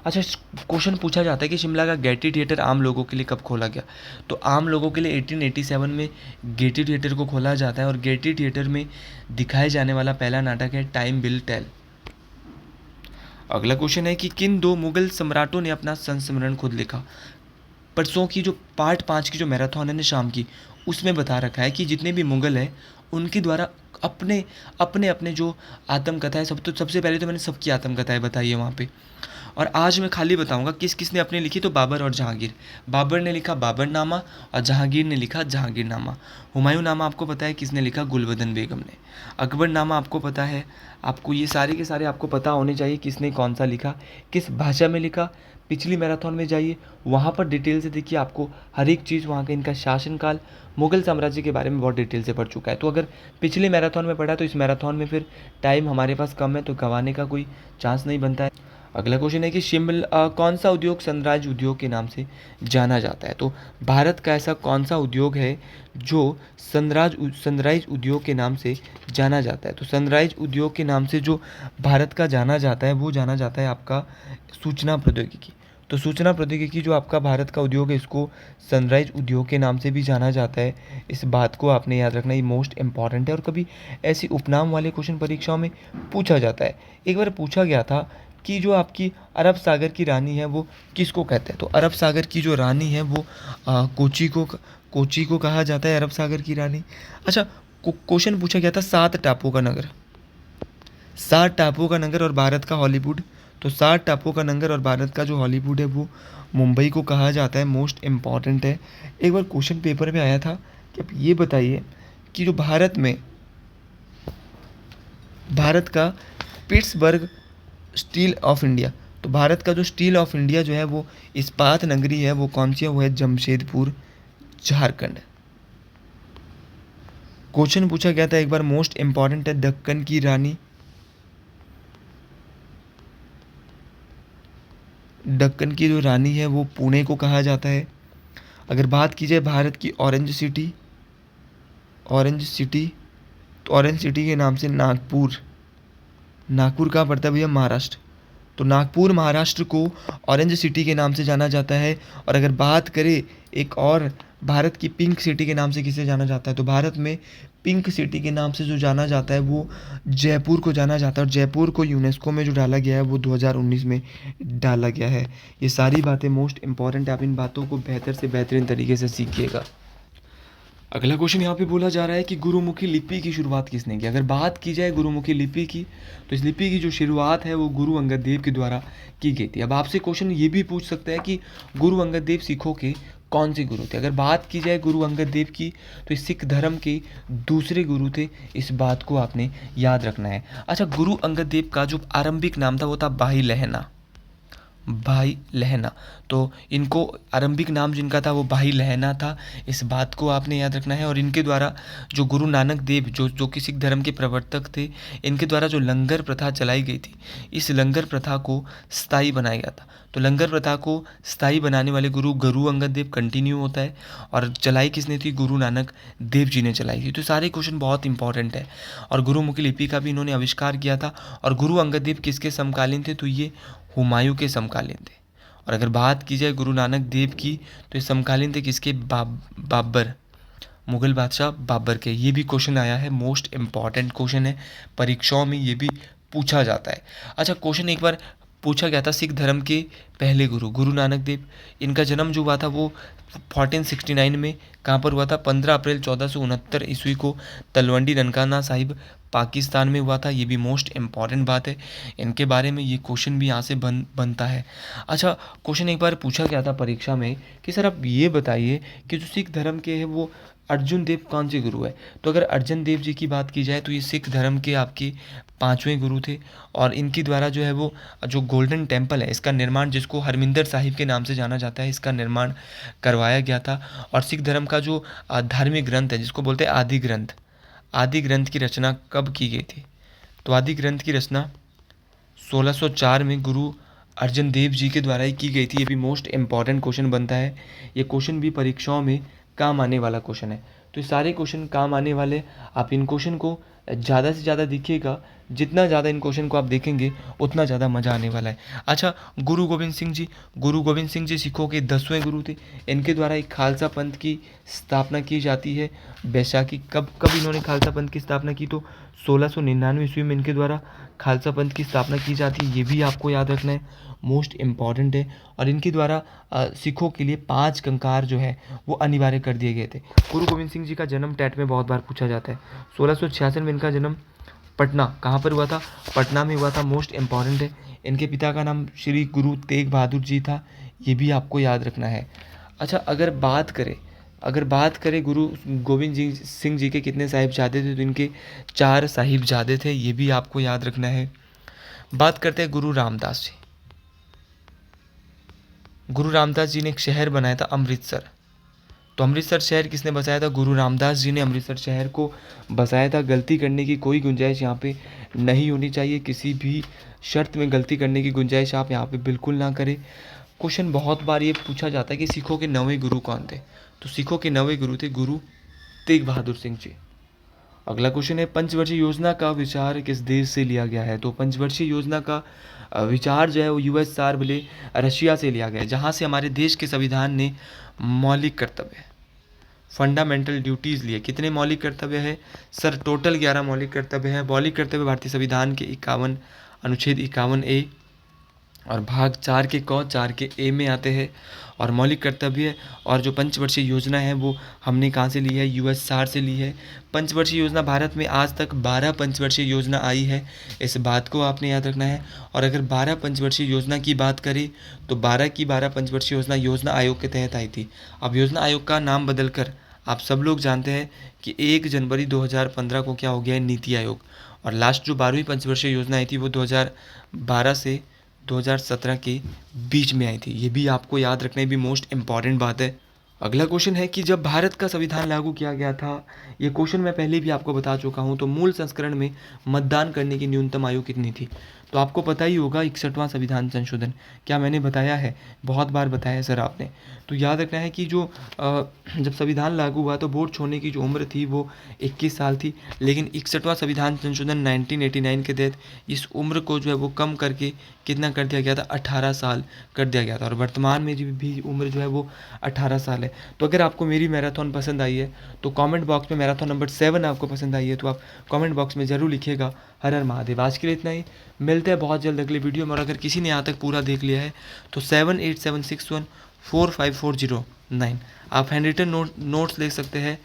अच्छा, क्वेश्चन पूछा जाता है कि शिमला का गेयटी थिएटर आम लोगों के लिए कब खोला गया, तो आम लोगों के लिए 1887 में गेयटी थिएटर को खोला जाता है। और गेयटी थिएटर में दिखाए जाने वाला पहला नाटक है टाइम विल टेल। अगला क्वेश्चन है कि किन दो मुगल सम्राटों ने अपना संस्मरण खुद लिखा। परसों की जो पार्ट 5 की जो मैराथन है ना शाम की, उसमें बता रखा है कि जितने भी मुगल हैं उनके द्वारा अपने अपने अपने जो आत्मकथाएं, सबसे पहले तो मैंने सबकी आत्मकथाएं बताई है वहाँ पे। और आज मैं खाली बताऊंगा किस किस ने अपने लिखी, तो बाबर और जहांगीर। बाबर ने लिखा बाबरनामा और जहांगीर ने लिखा जहांगीरनामा। हुमायूं नामा आपको पता है किसने लिखा, गुलबदन बेगम ने। अकबरनामा आपको पता है, आपको ये सारे के सारे आपको पता होने चाहिए किसने कौन सा लिखा, किस भाषा में लिखा। पिछली मैराथन में जाइए, वहाँ पर डिटेल से देखिए, आपको हर एक चीज़ वहाँ का इनका शासनकाल, मुगल साम्राज्य के बारे में बहुत डिटेल से पढ़ चुका है। तो अगर पिछले मैराथन में पढ़ा तो इस मैराथन में फिर टाइम हमारे पास कम है, तो गंवाने का कोई चांस नहीं बनता है। अगला क्वेश्चन है कि कौन सा उद्योग सनराइज उद्योग के नाम से जाना जाता है, तो भारत का ऐसा कौन सा उद्योग है जो सनराइज उद्योग के नाम से जाना जाता है। तो सनराइज उद्योग के नाम से जो भारत का जाना जाता है वो जाना जाता है आपका सूचना प्रौद्योगिकी। तो सूचना प्रौद्योगिकी जो आपका भारत का उद्योग है, इसको सनराइज उद्योग के नाम से भी जाना जाता है। इस बात को आपने याद रखना, ये मोस्ट इंपॉर्टेंट है और कभी ऐसी उपनाम वाले क्वेश्चन परीक्षाओं में पूछा जाता है। एक बार पूछा गया था कि जो आपकी अरब सागर की रानी है वो किसको कहते हैं, तो अरब सागर की जो रानी है वो कोची को कहा जाता है, अरब सागर की रानी। अच्छा, क्वेश्चन पूछा गया था 7 टापुओं का नगर, 7 टापुओं का नगर और भारत का हॉलीवुड। तो 7 टापुओं का नगर और भारत का जो हॉलीवुड है वो मुंबई को कहा जाता है, मोस्ट इम्पॉर्टेंट है। एक बार क्वेश्चन पेपर में आया था कि आप ये बताइए कि जो भारत का पिट्सबर्ग स्टील ऑफ इंडिया, तो भारत का जो स्टील ऑफ इंडिया जो है वो इस्पात नगरी है, वो कौन सी है, वो है जमशेदपुर, झारखंड। क्वेश्चन पूछा गया था एक बार, मोस्ट इंपॉर्टेंट है, दक्कन की रानी, दक्कन की जो रानी है वो पुणे को कहा जाता है। अगर बात की जाए भारत की ऑरेंज सिटी, तो ऑरेंज सिटी के नाम से नागपुर कहाँ पड़ता है भैया, महाराष्ट्र। तो नागपुर महाराष्ट्र को ऑरेंज सिटी के नाम से जाना जाता है। और अगर बात करें एक और भारत की पिंक सिटी के नाम से किसे जाना जाता है, तो भारत में पिंक सिटी के नाम से जो जाना जाता है वो जयपुर को जाना जाता है। और जयपुर को यूनेस्को में जो डाला गया है वो 2019 में डाला गया है। ये सारी बातें मोस्ट इंपॉर्टेंट है, आप इन बातों को बेहतर से बेहतरीन तरीके से सीखिएगा। अगला क्वेश्चन यहाँ पे बोला जा रहा है कि गुरुमुखी लिपि की शुरुआत किसने की। अगर बात की जाए गुरुमुखी लिपि की, तो इस लिपि की जो शुरुआत है वो गुरु अंगद देव के द्वारा की गई थी। अब आपसे क्वेश्चन ये भी पूछ सकता है कि गुरु अंगद देव सिखों के कौन से गुरु थे। अगर बात की जाए गुरु अंगद देव की, तो इस सिख धर्म के दूसरे गुरु थे, इस बात को आपने याद रखना है। अच्छा, गुरु अंगद देव का जो आरंभिक नाम था वो था भाई लहना। तो इनको आरंभिक नाम जिनका था वो भाई लहना था, इस बात को आपने याद रखना है। और इनके द्वारा जो गुरु नानक देव जो कि सिख धर्म के प्रवर्तक थे, इनके द्वारा जो लंगर प्रथा चलाई गई थी, इस लंगर प्रथा को स्थायी बनाया गया था। तो लंगर प्रथा को स्थायी बनाने वाले गुरु अंगद देव कंटिन्यू होता है। और चलाई किसने थी, गुरु नानक देव जी ने चलाई थी। तो सारे क्वेश्चन बहुत इंपॉर्टेंट है। और गुरुमुखी लिपि का भी इन्होंने आविष्कार किया था। और गुरु अंगद देव किसके समकालीन थे, तो ये हुमायूं के समकालीन थे। और अगर बात की जाए गुरु नानक देव की, तो ये समकालीन थे किसके, बाबर, मुगल बादशाह बाबर के। ये भी क्वेश्चन आया है, मोस्ट इम्पॉर्टेंट क्वेश्चन है, परीक्षाओं में ये भी पूछा जाता है। अच्छा, क्वेश्चन एक बार पूछा गया था, सिख धर्म के पहले गुरु नानक देव, इनका जन्म जो हुआ था वो 1469 में कहाँ पर हुआ था, 15 अप्रैल 1469 ईस्वी को तलवंडी ननकाना साहिब पाकिस्तान में हुआ था। ये भी मोस्ट इम्पॉर्टेंट बात है, इनके बारे में ये क्वेश्चन भी यहाँ से बनता है। अच्छा, क्वेश्चन एक बार पूछा गया था परीक्षा में कि सर आप ये बताइए कि जो सिख धर्म के हैं वो अर्जुन देव कौन से गुरु है? तो अगर अर्जुन देव जी की बात की जाए तो ये सिख धर्म के आपके 5वें गुरु थे, और इनके द्वारा जो है वो जो गोल्डन टेम्पल है इसका निर्माण, जिसको हरमिंदर साहिब के नाम से जाना जाता है, इसका निर्माण करवाया गया था। और सिख धर्म का जो धार्मिक ग्रंथ है जिसको बोलते हैं आदि ग्रंथ की रचना कब की गई थी? तो आदि ग्रंथ की रचना 1604 में गुरु अर्जन देव जी के द्वारा ही की गई थी। ये भी मोस्ट इम्पॉर्टेंट क्वेश्चन बनता है, ये क्वेश्चन भी परीक्षाओं में काम आने वाला क्वेश्चन है। तो ये सारे क्वेश्चन काम आने वाले, आप इन क्वेश्चन को ज़्यादा से ज़्यादा देखिएगा, जितना ज़्यादा इन क्वेश्चन को आप देखेंगे उतना ज़्यादा मज़ा आने वाला है। अच्छा, गुरु गोविंद सिंह जी सिखों के 10वें गुरु थे। इनके द्वारा एक खालसा पंथ की स्थापना की जाती है। बैसाखी कब कब इन्होंने खालसा पंथ की स्थापना की? तो 1699 ईस्वी में इनके द्वारा खालसा पंथ की स्थापना की जाती है। ये भी आपको याद रखना है, मोस्ट इम्पॉर्टेंट है। और इनके द्वारा सिखों के लिए 5 कंकार जो है वो अनिवार्य कर दिए गए थे। गुरु गोविंद सिंह जी का जन्म टेट में बहुत बार पूछा जाता है। 1666 में इनका जन्म पटना, कहाँ पर हुआ था? पटना में हुआ था, मोस्ट इम्पॉर्टेंट है। इनके पिता का नाम श्री गुरु तेग बहादुर जी था, ये भी आपको याद रखना है। अच्छा, अगर बात करें गुरु गोविंद जी सिंह जी के कितने साहिबजादे थे, तो इनके 4 साहिबजादे थे, ये भी आपको याद रखना है। बात करते हैं गुरु रामदास जी। गुरु रामदास जी ने एक शहर बनाया था अमृतसर। तो अमृतसर शहर किसने बसाया था? गुरु रामदास जी ने अमृतसर शहर को बसाया था। गलती करने की कोई गुंजाइश यहाँ पे नहीं होनी चाहिए, किसी भी शर्त में गलती करने की गुंजाइश आप यहाँ पे बिल्कुल ना करें। क्वेश्चन बहुत बार ये पूछा जाता है कि सिखों के 9वें गुरु कौन थे? तो सिखों के 9वें गुरु थे गुरु तेग बहादुर सिंह जी। अगला क्वेश्चन है, पंचवर्षीय योजना का विचार किस देश से लिया गया है? तो पंचवर्षीय योजना का विचार जो है वो यूएसआर बोले रशिया से लिया गया है, जहाँ से हमारे देश के संविधान ने मौलिक कर्तव्य, फंडामेंटल ड्यूटीज़ लिए। कितने मौलिक कर्तव्य है सर? टोटल 11 मौलिक कर्तव्य है। मौलिक कर्तव्य भारतीय संविधान के 51 अनुच्छेद 51A और भाग 4 के क 4 के ए में आते हैं। और मौलिक कर्तव्य और जो पंचवर्षीय योजना है वो हमने कहाँ से ली है? यूएसआर से ली है। पंचवर्षीय योजना, भारत में आज तक 12 पंचवर्षीय योजना आई है, इस बात को आपने याद रखना है। और अगर 12 पंचवर्षीय योजना की बात करें तो 12 की 12 पंचवर्षीय योजना आयोग के तहत आई थी। अब योजना आयोग का नाम बदलकर आप सब लोग जानते हैं कि 1 जनवरी 2015 को क्या हो गया है? नीति आयोग। और लास्ट जो 12वीं पंचवर्षीय योजना आई थी वो 2012 से 2017 के बीच में आई थी। ये भी आपको याद रखना, भी मोस्ट इम्पॉर्टेंट बात है। अगला क्वेश्चन है कि जब भारत का संविधान लागू किया गया था, ये क्वेश्चन मैं पहले भी आपको बता चुका हूँ, तो मूल संस्करण में मतदान करने की न्यूनतम आयु कितनी थी? तो आपको पता ही होगा 61वां संविधान संशोधन। क्या मैंने बताया है? बहुत बार बताया है सर आपने। तो याद रखना है कि जो जब संविधान लागू हुआ तो वोट छोड़ने की जो उम्र थी वो 21 साल थी, लेकिन 61वां संविधान संशोधन 1989 के तहत इस उम्र को जो है वो कम करके कितना कर दिया गया था? 18 साल कर दिया गया था। और वर्तमान में जो भी उम्र जो है वो 18 साल है। तो अगर आपको मेरी मैराथन पसंद आई है तो कमेंट बॉक्स में मैराथन नंबर 7 आपको पसंद आई है तो आप कमेंट बॉक्स में ज़रूर लिखिएगा। हर हर महादेव। आज के लिए इतना ही, मिलते हैं बहुत जल्द अगले वीडियो में। और अगर किसी ने यहाँ तक पूरा देख लिया है तो 7876145409 आप हैंड रिटन नोट्स ले सकते हैं।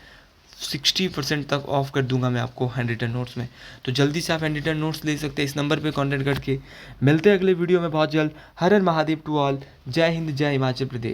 60% तक ऑफ कर दूंगा मैं आपको हैंड रिटन नोट्स में, तो जल्दी से आप हैंड रिटन नोट्स ले सकते हैं इस नंबर पे कांटेक्ट करके। मिलते हैं अगले वीडियो में बहुत जल्द। हर हर महादेव टू ऑल। जय हिंद, जय हिमाचल प्रदेश।